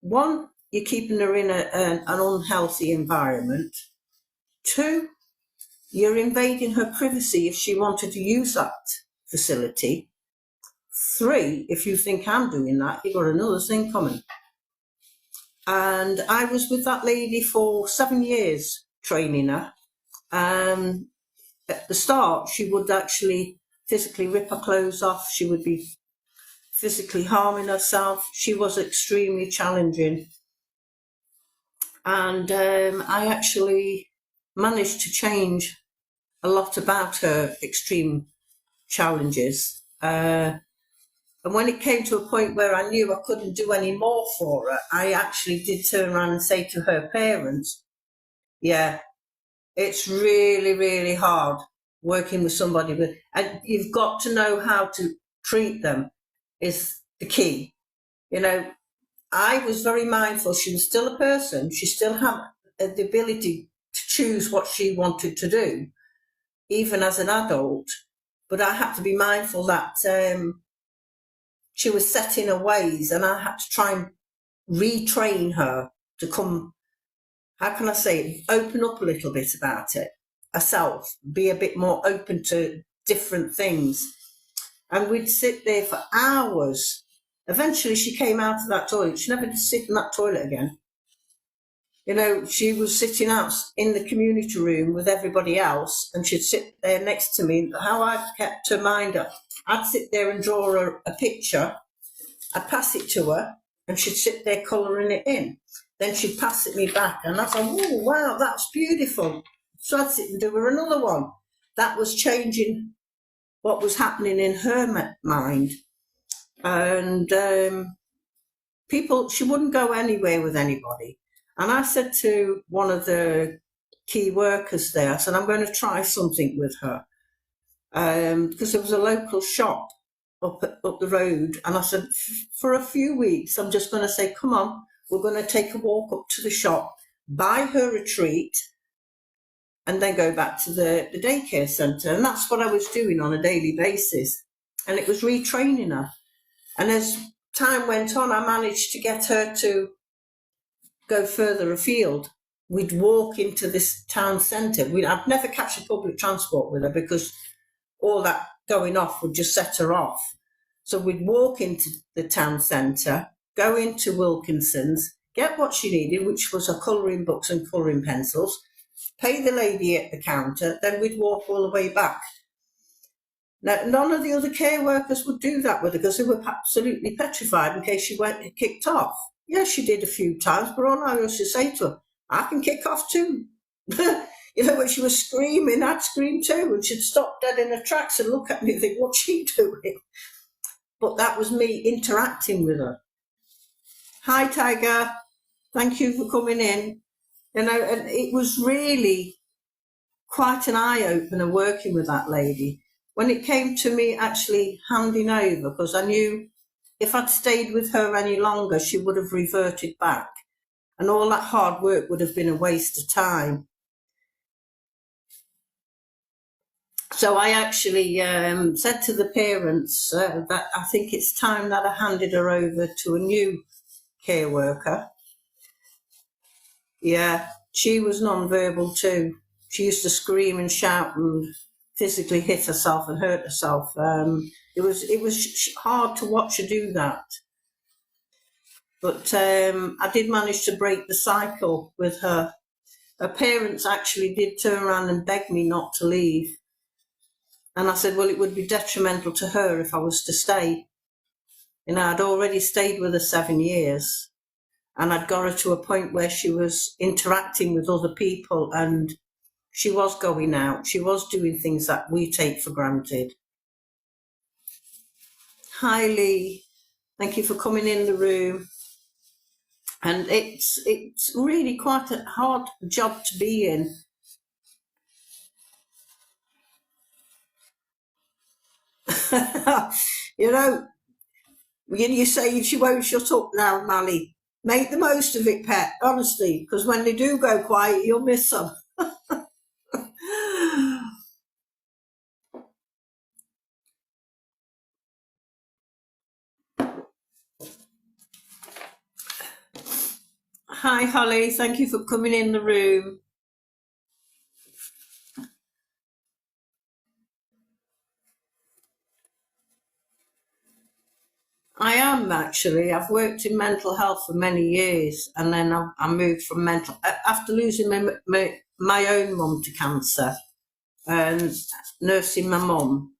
one, you're keeping her in an unhealthy environment. 2, you're invading her privacy if she wanted to use that facility. 3, if you think I'm doing that, you've got another thing coming. And I was with that lady for 7 years, training her. At the start, she would actually physically rip her clothes off. She would be physically harming herself. She was extremely challenging. And I actually managed to change a lot about her extreme challenges. And when it came to a point where I knew I couldn't do any more for her, I actually did turn around and say to her parents, yeah, it's really, really hard working with somebody and you've got to know how to treat them is the key. I was very mindful. She was still a person. She still had the ability to choose what she wanted to do, even as an adult. But I had to be mindful that she was set in her ways, and I had to try and retrain her to come, how can I say it, open up a little bit about it herself, be a bit more open to different things. And we'd sit there for hours. Eventually she came out of that toilet. She never did sit in that toilet again. She was sitting out in the community room with everybody else, and she'd sit there next to me. How I kept her mind up, I'd sit there and draw her a picture. I'd pass it to her, and she'd sit there colouring it in. Then she'd pass it me back, and I'd say, oh, wow, that's beautiful. So I'd sit and do her another one. That was changing what was happening in her mind. And she wouldn't go anywhere with anybody. And I said to one of the key workers there, I said, I'm going to try something with her. Because there was a local shop up the road. And I said, for a few weeks, I'm just going to say, come on, we're going to take a walk up to the shop, buy her a treat, and then go back to the daycare centre. And that's what I was doing on a daily basis. And it was retraining her. And as time went on, I managed to get her to go further afield. We'd walk into this town centre. I'd never catch a public transport with her because all that going off would just set her off. So we'd walk into the town centre, go into Wilkinson's, get what she needed, which was her colouring books and colouring pencils, pay the lady at the counter, then we'd walk all the way back. Now, none of the other care workers would do that with her because they were absolutely petrified in case she went and kicked off. Yes, she did a few times, but all I used to say to her, I can kick off too. You know, when she was screaming, I'd scream too, and she'd stop dead in her tracks and look at me and think, what's she doing? But that was me interacting with her. Hi, Tiger. Thank you for coming in. You know, and it was really quite an eye-opener working with that lady. When it came to me actually handing over, because I knew if I'd stayed with her any longer, she would have reverted back. And all that hard work would have been a waste of time. So I actually said to the parents that I think it's time that I handed her over to a new care worker. Yeah, she was non-verbal too. She used to scream and shout and physically hit herself and hurt herself. It was hard to watch her do that. But I did manage to break the cycle with her. Her parents actually did turn around and beg me not to leave. And I said, well, it would be detrimental to her if I was to stay. You know, I'd already stayed with her 7 years, and I'd got her to a point where she was interacting with other people and she was going out. She was doing things that we take for granted. Hi, Lee. Thank you for coming in the room. And it's really quite a hard job to be in. You know, you say she won't shut up now, Mally. Make the most of it, pet, honestly, because when they do go quiet, you'll miss them. Hi, Holly. Thank you for coming in the room. I am actually. I've worked in mental health for many years, and then I moved from mental after losing my own mum to cancer and nursing my mum.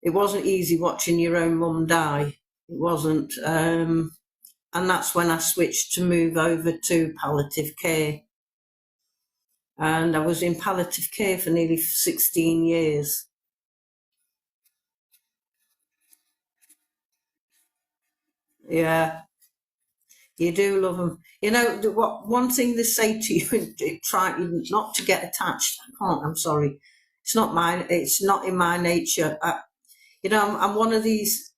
It wasn't easy watching your own mum die. It wasn't, and that's when I switched to move over to palliative care. And I was in palliative care for nearly 16 years. Yeah. You do love them. You know, what one thing they say to you, try not to get attached. I can't, I'm sorry. It's not mine. It's not in my nature. You know, I'm one of these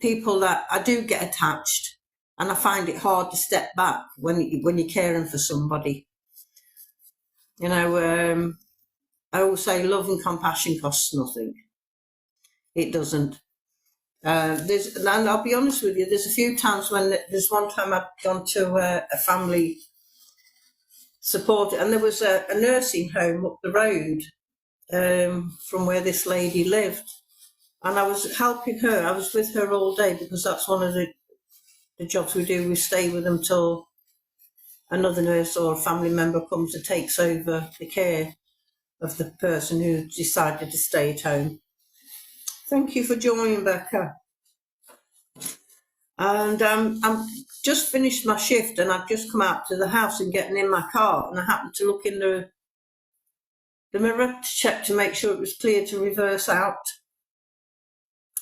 people that I do get attached, and I find it hard to step back when you're caring for somebody. You know, I always say love and compassion costs nothing. It doesn't. And I'll be honest with you, there's a few times when there's one time I've gone to a family support, and there was a nursing home up the road from where this lady lived, and I was helping her. I was with her all day because that's one of the jobs we do. We stay with them till another nurse or a family member comes and takes over the care of the person who decided to stay at home. Thank you for joining, Becca. And I'm just finished my shift, and I've just come out to the house and getting in my car, and I happened to look in the mirror to check to make sure it was clear to reverse out.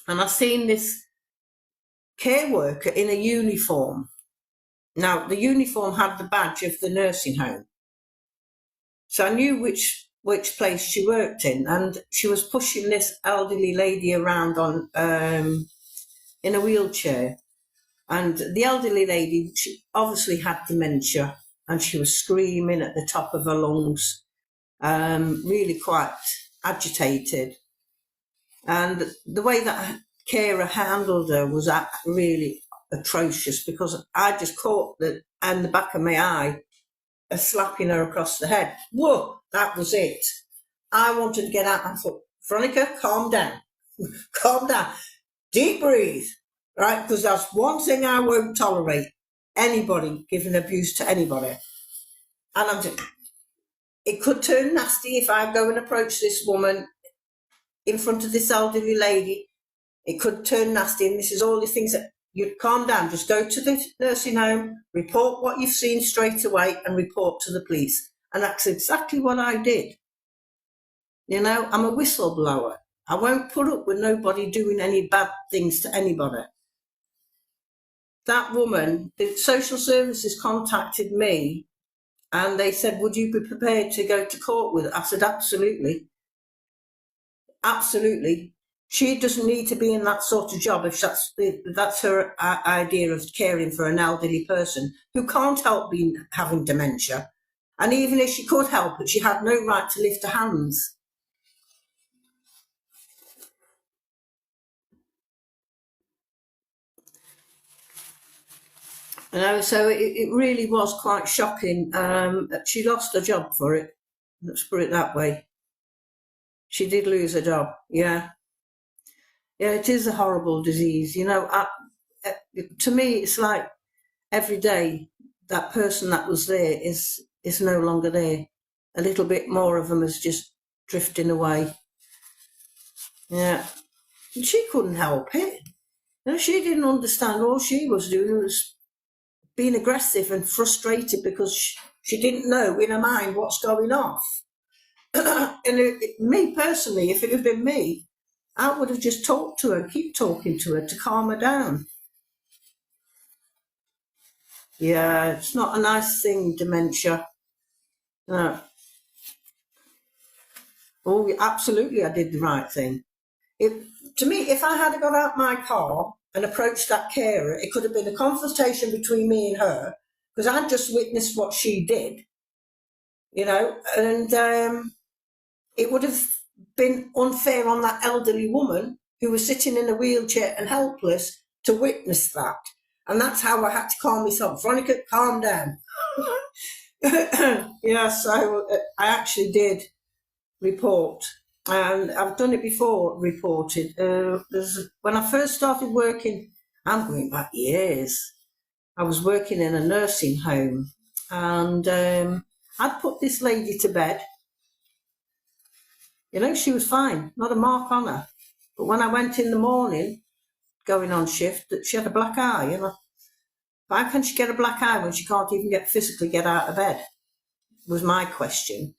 And I seen this care worker in a uniform. Now, the uniform had the badge of the nursing home. So I knew which place she worked in, and she was pushing this elderly lady around on in a wheelchair. And the elderly lady, she obviously had dementia, and she was screaming at the top of her lungs, really quite agitated. And the way that carer handled her was really atrocious, because I just caught the back of my eye slapping her across the head. Whoa, that was it. I wanted to get out. I thought, Veronica, calm down. Calm down. Deep breathe. Right? Because that's one thing I won't tolerate. Anybody giving abuse to anybody. And it could turn nasty if I go and approach this woman in front of this elderly lady, it could turn nasty, and this is all the things that you'd calm down. Just go to the nursing home, report what you've seen straight away, and report to the police. And that's exactly what I did. You know, I'm a whistleblower. I won't put up with nobody doing any bad things to anybody. That woman, the social services contacted me and they said, would you be prepared to go to court with it? I said, absolutely. Absolutely. She doesn't need to be in that sort of job if that's her idea of caring for an elderly person who can't help having dementia. And even if she could help it, she had no right to lift her hands. You know, so it really was quite shocking. She lost her job for it. Let's put it that way. She did lose her job. Yeah. Yeah, it is a horrible disease. You know, to me, it's like every day that person that was there is no longer there. A little bit more of them is just drifting away. Yeah. And she couldn't help it. You know, she didn't understand. All she was doing was being aggressive and frustrated because she didn't know in her mind what's going off. And me personally, if it had been me, I would have just talked to her, keep talking to her to calm her down. Yeah, it's not a nice thing, dementia. No. Oh, absolutely, I did the right thing. To me, if I had got out my car and approached that carer, it could have been a confrontation between me and her, because I'd just witnessed what she did, you know, and it would have been unfair on that elderly woman who was sitting in a wheelchair and helpless to witness that. And that's how I had to calm myself. Veronica, calm down. Yeah, so I actually did report. And I've done it before, reported. When I first started working, I'm going back years, I was working in a nursing home, and I'd put this lady to bed. You know, she was fine, not a mark on her. But when I went in the morning, going on shift, she had a black eye. You know, how can she get a black eye when she can't even physically get out of bed? Was my question.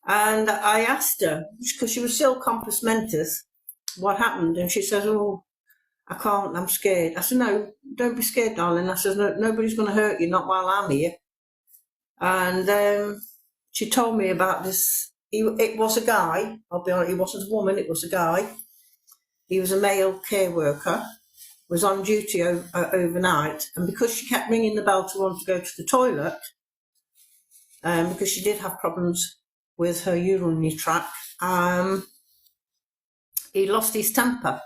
And I asked her, because she was still compos mentis, what happened? And she says, oh, I can't, I'm scared. I said, no, don't be scared, darling. I said, no, nobody's going to hurt you, not while I'm here. And she told me about this. It was a guy, I'll be honest, he wasn't a woman, it was a guy. He was a male care worker, was on duty overnight. And because she kept ringing the bell to want to go to the toilet, because she did have problems with her urinary tract, he lost his temper.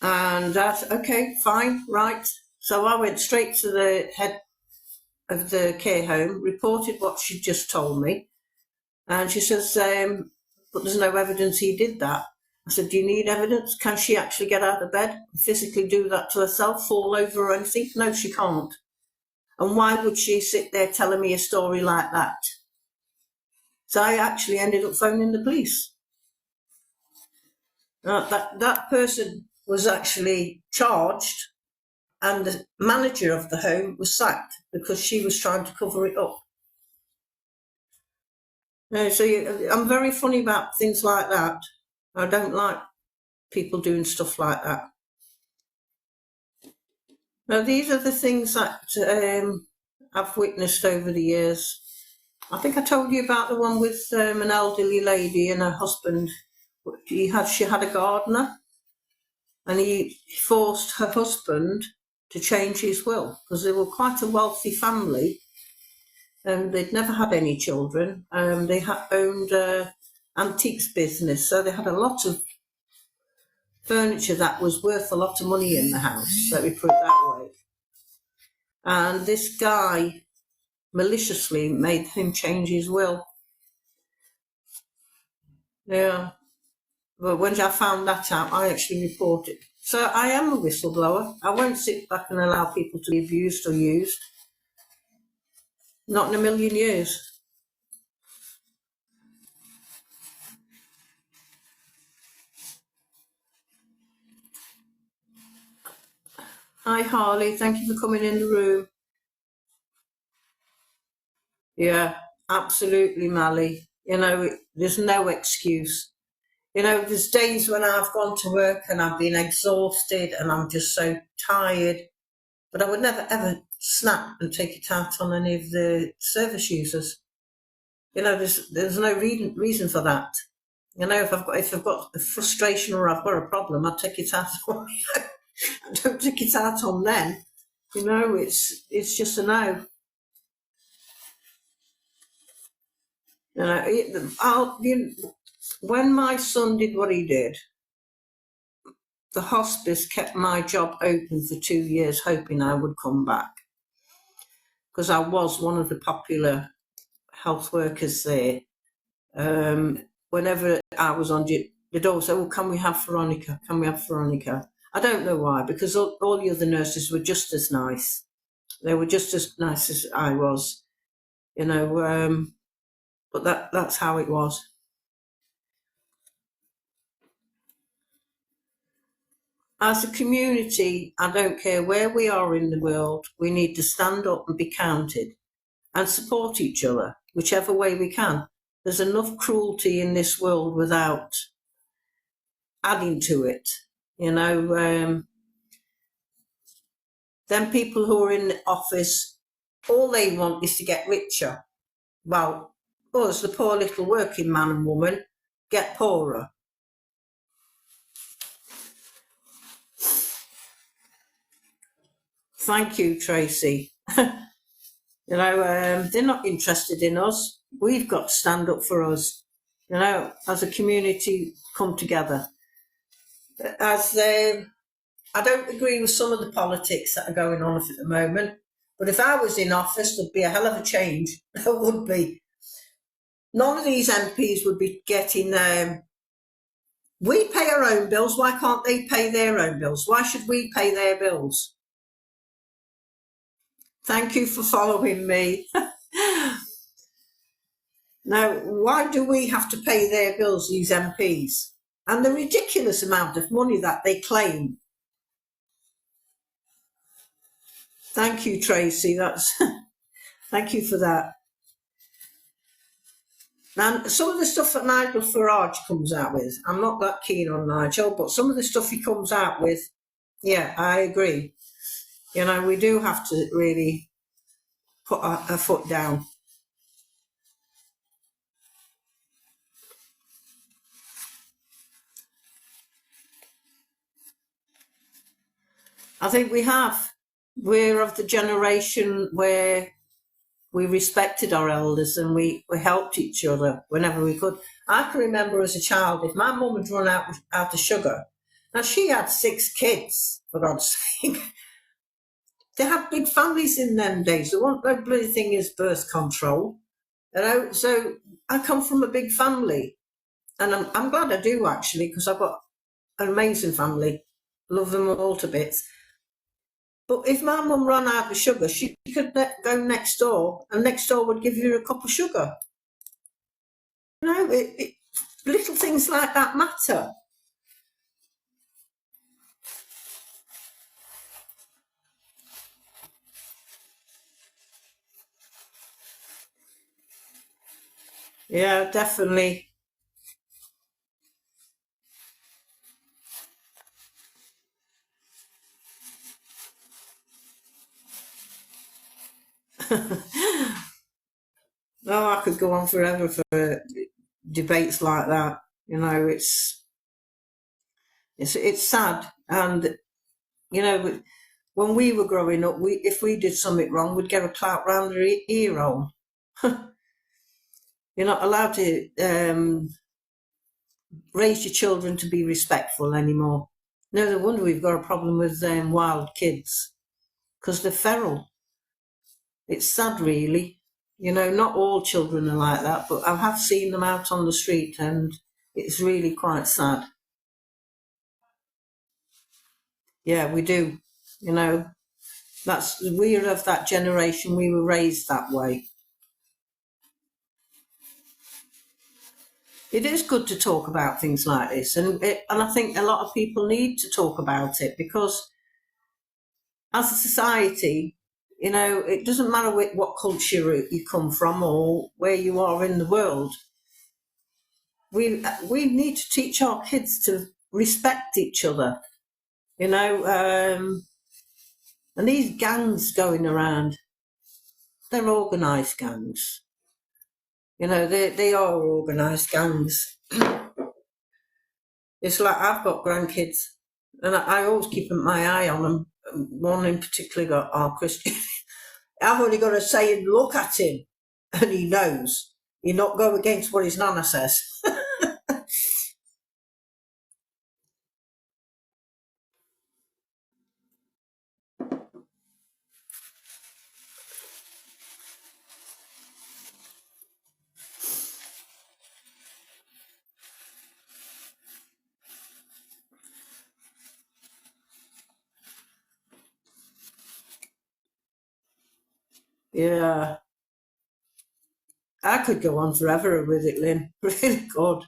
And that's okay, fine, right. So I went straight to the head of the care home, reported what she'd just told me. And she says, but there's no evidence he did that. I said, do you need evidence? Can she actually get out of bed and physically do that to herself, fall over or anything? No, she can't. And why would she sit there telling me a story like that? So I actually ended up phoning the police. That person was actually charged, and the manager of the home was sacked because she was trying to cover it up. So I'm very funny about things like that. I don't like people doing stuff like that. Now, these are the things that I've witnessed over the years. I think I told you about the one with an elderly lady and her husband. She had a gardener, and he forced her husband to change his will because they were quite a wealthy family. They'd never had any children. They owned an antiques business, so they had a lot of furniture that was worth a lot of money in the house, let me put it that way. And this guy maliciously made him change his will. Yeah. But when I found that out, I actually reported. So I am a whistleblower. I won't sit back and allow people to be abused or used. Not in a million years. Hi, Harley. Thank you for coming in the room. Yeah, absolutely, Mally. There's no excuse. There's days when I've gone to work and I've been exhausted and I'm just so tired, but I would never ever snap and take it out on any of the service users. There's no reason for that. If I've got a frustration or I've got a problem, I take it out on I don't take it out on them. It's just a no. When my son did what he did, the hospice kept my job open for 2 years, hoping I would come back, because I was one of the popular health workers there. Whenever I was on duty, they'd always say, "Oh, can we have Veronica? Can we have Veronica?" I don't know why, because all the other nurses were just as nice. They were just as nice as I was, but that's how it was. As a community, I don't care where we are in the world, we need to stand up and be counted and support each other, whichever way we can. There's enough cruelty in this world without adding to it. Them people who are in the office, all they want is to get richer. Well, us, the poor little working man and woman, get poorer. Thank you, Tracy. They're not interested in us. We've got to stand up for us. As a community, come together. I don't agree with some of the politics that are going on at the moment, but if I was in office, there'd be a hell of a change. There would be. None of these MPs would be getting. We pay our own bills. Why can't they pay their own bills? Why should we pay their bills? Thank you for following me. Now, why do we have to pay their bills, these MPs? And the ridiculous amount of money that they claim. Thank you, Tracy. Thank you for that. And some of the stuff that Nigel Farage comes out with, I'm not that keen on Nigel, but some of the stuff he comes out with, yeah, I agree. We do have to really put a foot down. I think we have. We're of the generation where we respected our elders and we helped each other whenever we could. I can remember as a child, if my mum had run out of sugar, now she had 6 kids, for God's sake. They had big families in them days. There wasn't no bloody thing as birth control. So I come from a big family. And I'm glad I do, actually, because I've got an amazing family. Love them all to bits. But if my mum ran out of sugar, she could go next door, and next door would give you a cup of sugar. Little things like that matter. Yeah, definitely. No, I could go on forever for debates like that. It's sad, and when we were growing up, if we did something wrong, we'd get a clout round the ear hole. You're not allowed to raise your children to be respectful anymore. No wonder we've got a problem with wild kids, because they're feral. It's sad, really. Not all children are like that, but I have seen them out on the street, and it's really quite sad. Yeah, we do. We're of that generation. We were raised that way. It is good to talk about things like this, and I think a lot of people need to talk about it, because as a society, you know, it doesn't matter what culture you come from or where you are in the world. We need to teach our kids to respect each other, you know. And these gangs going around, they're organised gangs. You know, they are organised gangs. It's like I've got grandkids, and I always keep my eye on them. One in particular are Christian. I've only got to say, look at him, and he knows. You not go against what his nana says. Yeah, I could go on forever with it, Lynn. Really good.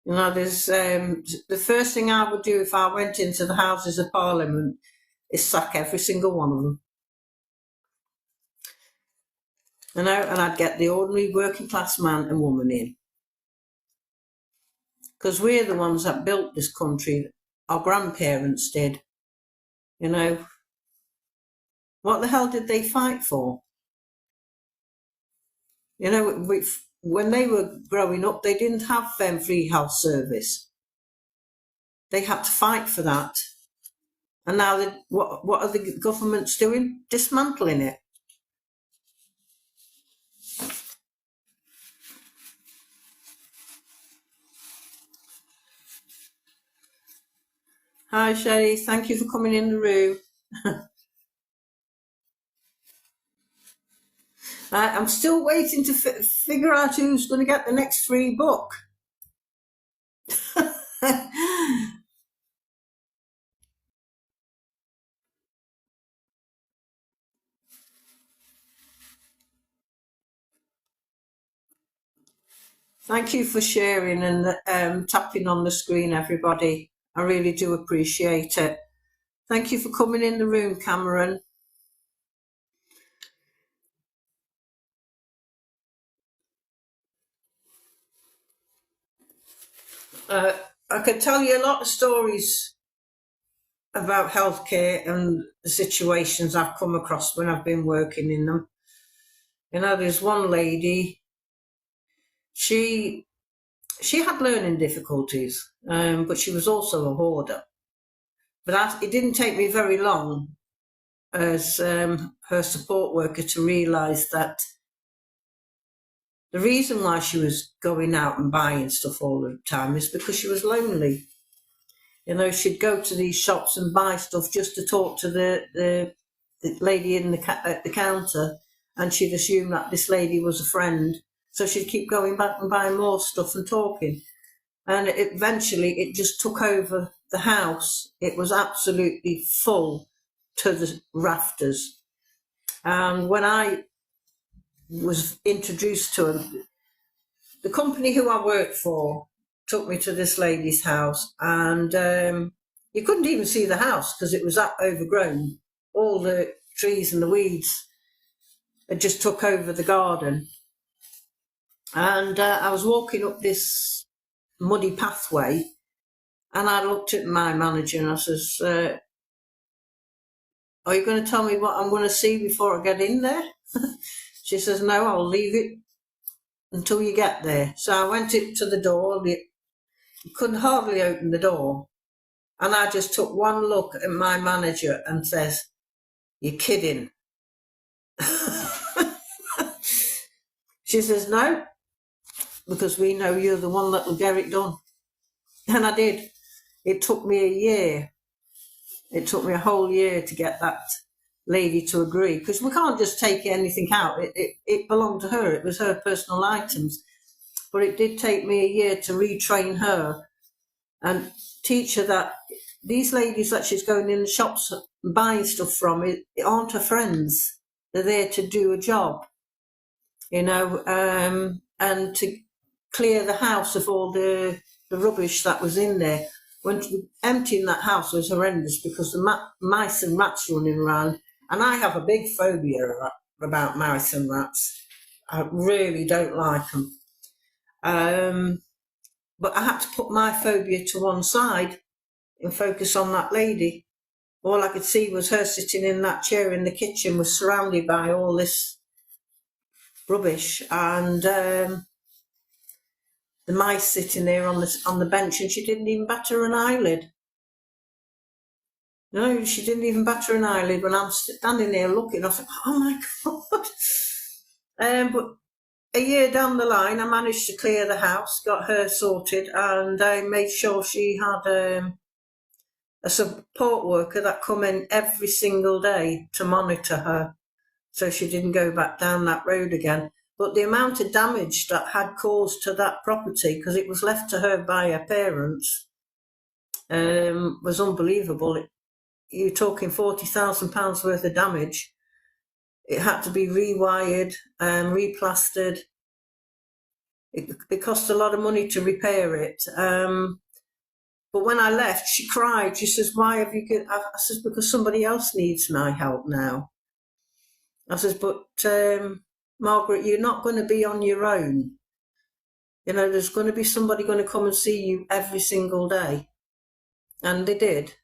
You know, there's the first thing I would do if I went into the Houses of Parliament is sack every single one of them. You know, and I'd get the ordinary working class man and woman in. Because we're the ones that built this country. Our grandparents did. You know, what the hell did they fight for? You know, when they were growing up, they didn't have free health service. They had to fight for that. And now, what are the governments doing? Dismantling it. Hi, Sherry. Thank you for coming in the room. I'm still waiting to figure out who's going to get the next free book. Thank you for sharing and tapping on the screen, everybody. I really do appreciate it. Thank you for coming in the room, Cameron. I could tell you a lot of stories about healthcare and the situations I've come across when I've been working in them. You know, there's one lady, she had learning difficulties, but she was also a hoarder. But it didn't take me very long as her support worker to realise that the reason why she was going out and buying stuff all the time is because she was lonely. You know, she'd go to these shops and buy stuff just to talk to the lady at the counter, and she'd assume that this lady was a friend. So she'd keep going back and buying more stuff and talking. And eventually it just took over the house. It was absolutely full to the rafters. And when I was introduced to her, the company who I worked for took me to this lady's house, and you couldn't even see the house because it was that overgrown. All the trees and the weeds had just took over the garden. And I was walking up this muddy pathway, and I looked at my manager and I says, are you going to tell me what I'm going to see before I get in there? She says, no, I'll leave it until you get there. So I went to the door. You couldn't hardly open the door. And I just took one look at my manager and says, you're kidding. She says, no, because we know you're the one that will get it done. And I did. It took me a year. It took me a whole year to get that lady to agree, because we can't just take anything out. It belonged to her. It was her personal items. But it did take me a year to retrain her and teach her that these ladies that she's going in the shops and buying stuff from aren't her friends. They're there to do a job, you know, and to clear the house of all the rubbish that was in there. when emptying that house was horrendous because the mice and rats running around, and I have a big phobia about mice and rats. I really don't like them. But I had to put my phobia to one side and focus on that lady. All I could see was her sitting in that chair in the kitchen, was surrounded by all this rubbish, and the mice sitting there on the bench, and she didn't even batter an eyelid. No, she didn't even batter an eyelid when I'm standing there looking. I thought, oh my God. But a year down the line, I managed to clear the house, got her sorted, and I made sure she had a support worker that come in every single day to monitor her, so she didn't go back down that road again. But the amount of damage that had caused to that property, because it was left to her by her parents, was unbelievable. You're talking £40,000 worth of damage. It had to be rewired, replastered. It cost a lot of money to repair it. But when I left, she cried. She says, why have you got... I says, because somebody else needs my help now. I says, but Margaret, you're not going to be on your own. You know, there's going to be somebody going to come and see you every single day. And they did.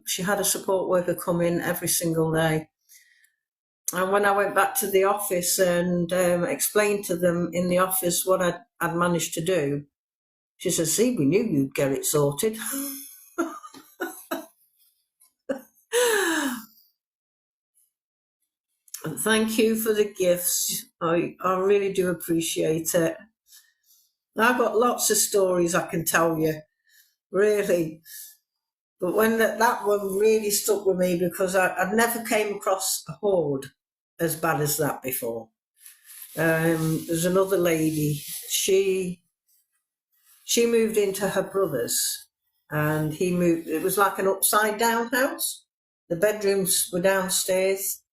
She had a support worker come in every single day. And when I went back to the office and explained to them in the office what I'd managed to do, she said, see, we knew you'd get it sorted. And thank you for the gifts. I really do appreciate it. I've got lots of stories I can tell you, really. But when that one really stuck with me, because I'd never came across a hoard as bad as that before. There's another lady, she moved into her brother's, and he moved, it was like an upside down house. The bedrooms were downstairs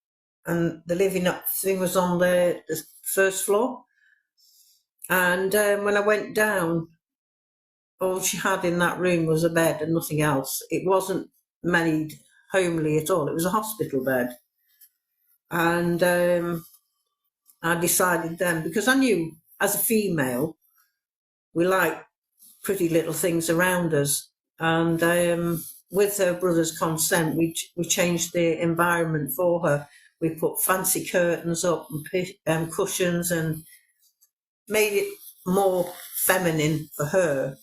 and the living up thing was on the first floor. And when I went down, all she had in that room was a bed and nothing else. It wasn't made homely at all. It was a hospital bed. And I decided then, because I knew as a female, we like pretty little things around us. And with her brother's consent, we changed the environment for her. We put fancy curtains up and cushions and made it more feminine for her.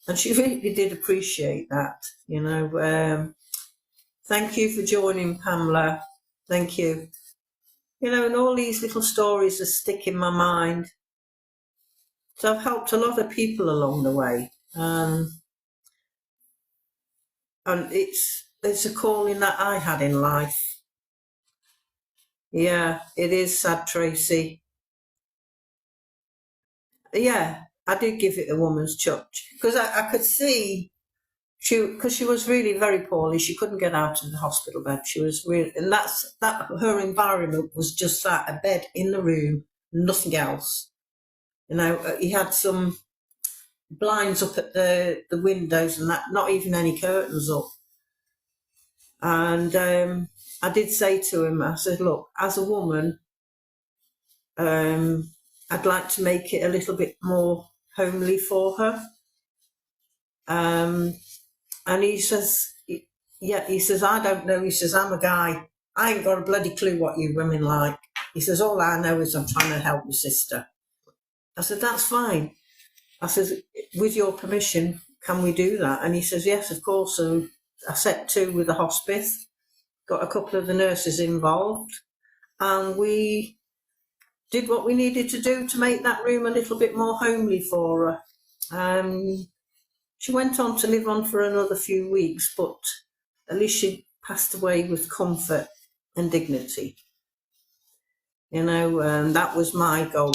And she really did appreciate that, you know. Thank you for joining, Pamela. Thank you. You know, and all these little stories that stick in my mind. So I've helped a lot of people along the way. And it's a calling that I had in life. Yeah, it is sad, Tracy. Yeah, I did give it a woman's touch, because I could see because she was really very poorly. She couldn't get out of the hospital bed. She was really, and that her environment was just that, a bed in the room, nothing else. You know, he had some blinds up at the windows and that, not even any curtains up. And I did say to him, I said, look, as a woman, I'd like to make it a little bit more homely for her. And he says, yeah, he says, I don't know. He says, I'm a guy. I ain't got a bloody clue what you women like. He says, all I know is I'm trying to help your sister. I said, that's fine. I said, with your permission, can we do that? And he says, yes, of course. So I set to with the hospice, got a couple of the nurses involved, and we did what we needed to do to make that room a little bit more homely for her. She went on to live on for another few weeks, but at least she passed away with comfort and dignity. You know, that was my goal.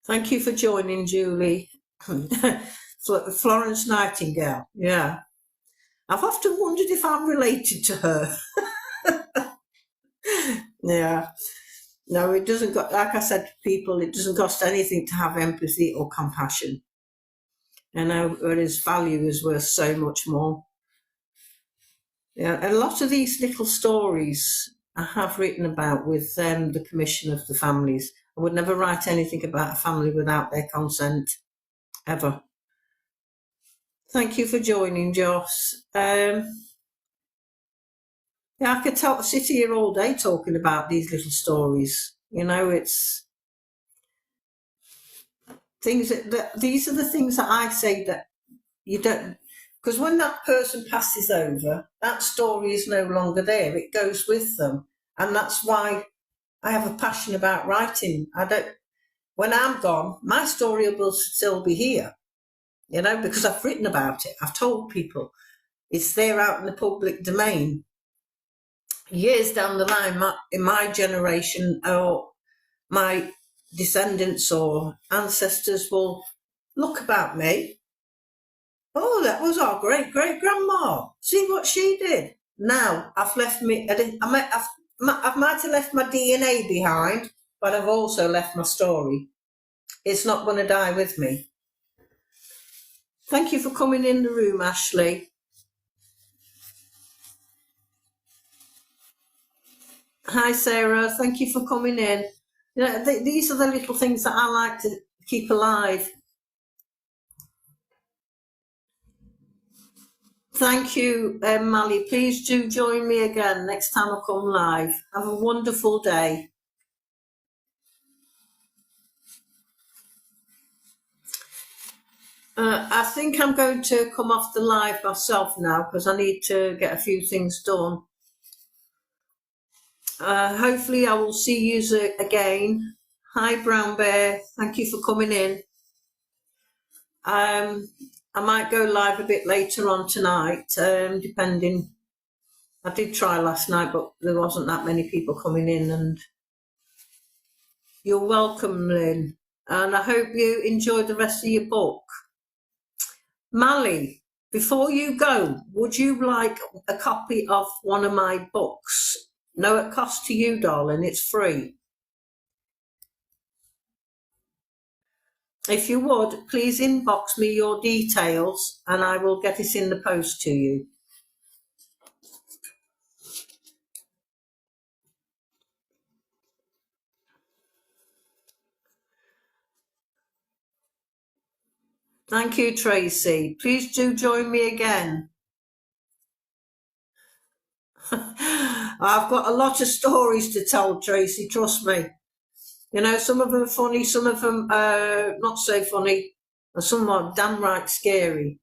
Thank you for joining, Julie. Florence Nightingale, yeah. I've often wondered if I'm related to her. Yeah. No, it doesn't got, like I said to people, it doesn't cost anything to have empathy or compassion. And whereas value is worth so much more. Yeah, a lot of these little stories I have written about with the permission of the families. I would never write anything about a family without their consent, ever. Thank you for joining, Joss. Yeah, I could sit here all day talking about these little stories. You know, it's things these are the things that I say that you don't, because when that person passes over, that story is no longer there. It goes with them. And that's why I have a passion about writing. When I'm gone, my story will still be here, you know, because I've written about it. I've told people it's there out in the public domain. Years down the line, in my generation or my descendants or ancestors will look about me. Oh, that was our great-great-grandma. See what she did. Now, I've left I might have left my DNA behind, but I've also left my story. It's not going to die with me. Thank you for coming in the room, Ashley. Hi, Sarah. Thank you for coming in. You know, these are the little things that I like to keep alive. Thank you, Mally. Please do join me again next time I come live. Have a wonderful day. I think I'm going to come off the live myself now because I need to get a few things done. Hopefully I will see you again. Hi, Brown Bear. Thank you for coming in. I might go live a bit later on tonight, depending. I did try last night, but there wasn't that many people coming in. And you're welcome, Lynn. And I hope you enjoyed the rest of your book. Mally, before you go, would you like a copy of one of my books? No, it costs to you, darling. It's free. If you would, please inbox me your details and I will get it in the post to you. Thank you, Tracy. Please do join me again. I've got a lot of stories to tell, Tracy, trust me. You know, some of them are funny, some of them are not so funny, and some are damn right scary.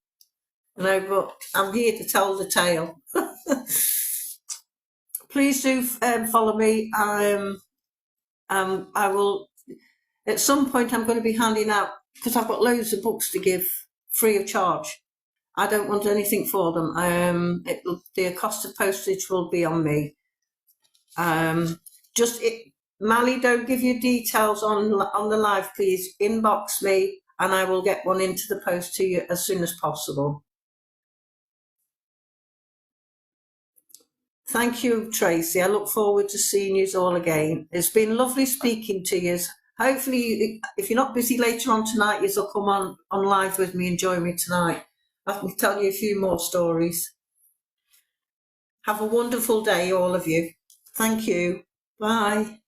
You know, but I'm here to tell the tale. Please do follow me. I will, at some point, I'm going to be handing out, because I've got loads of books to give free of charge. I don't want anything for them. The cost of postage will be on me. Mally, don't give your details on the live, please. Inbox me and I will get one into the post to you as soon as possible. Thank you, Tracy. I look forward to seeing you all again. It's been lovely speaking to you. Hopefully, if you're not busy later on tonight, you'll come on live with me and join me tonight. I can tell you a few more stories. Have a wonderful day, all of you. Thank you. Bye.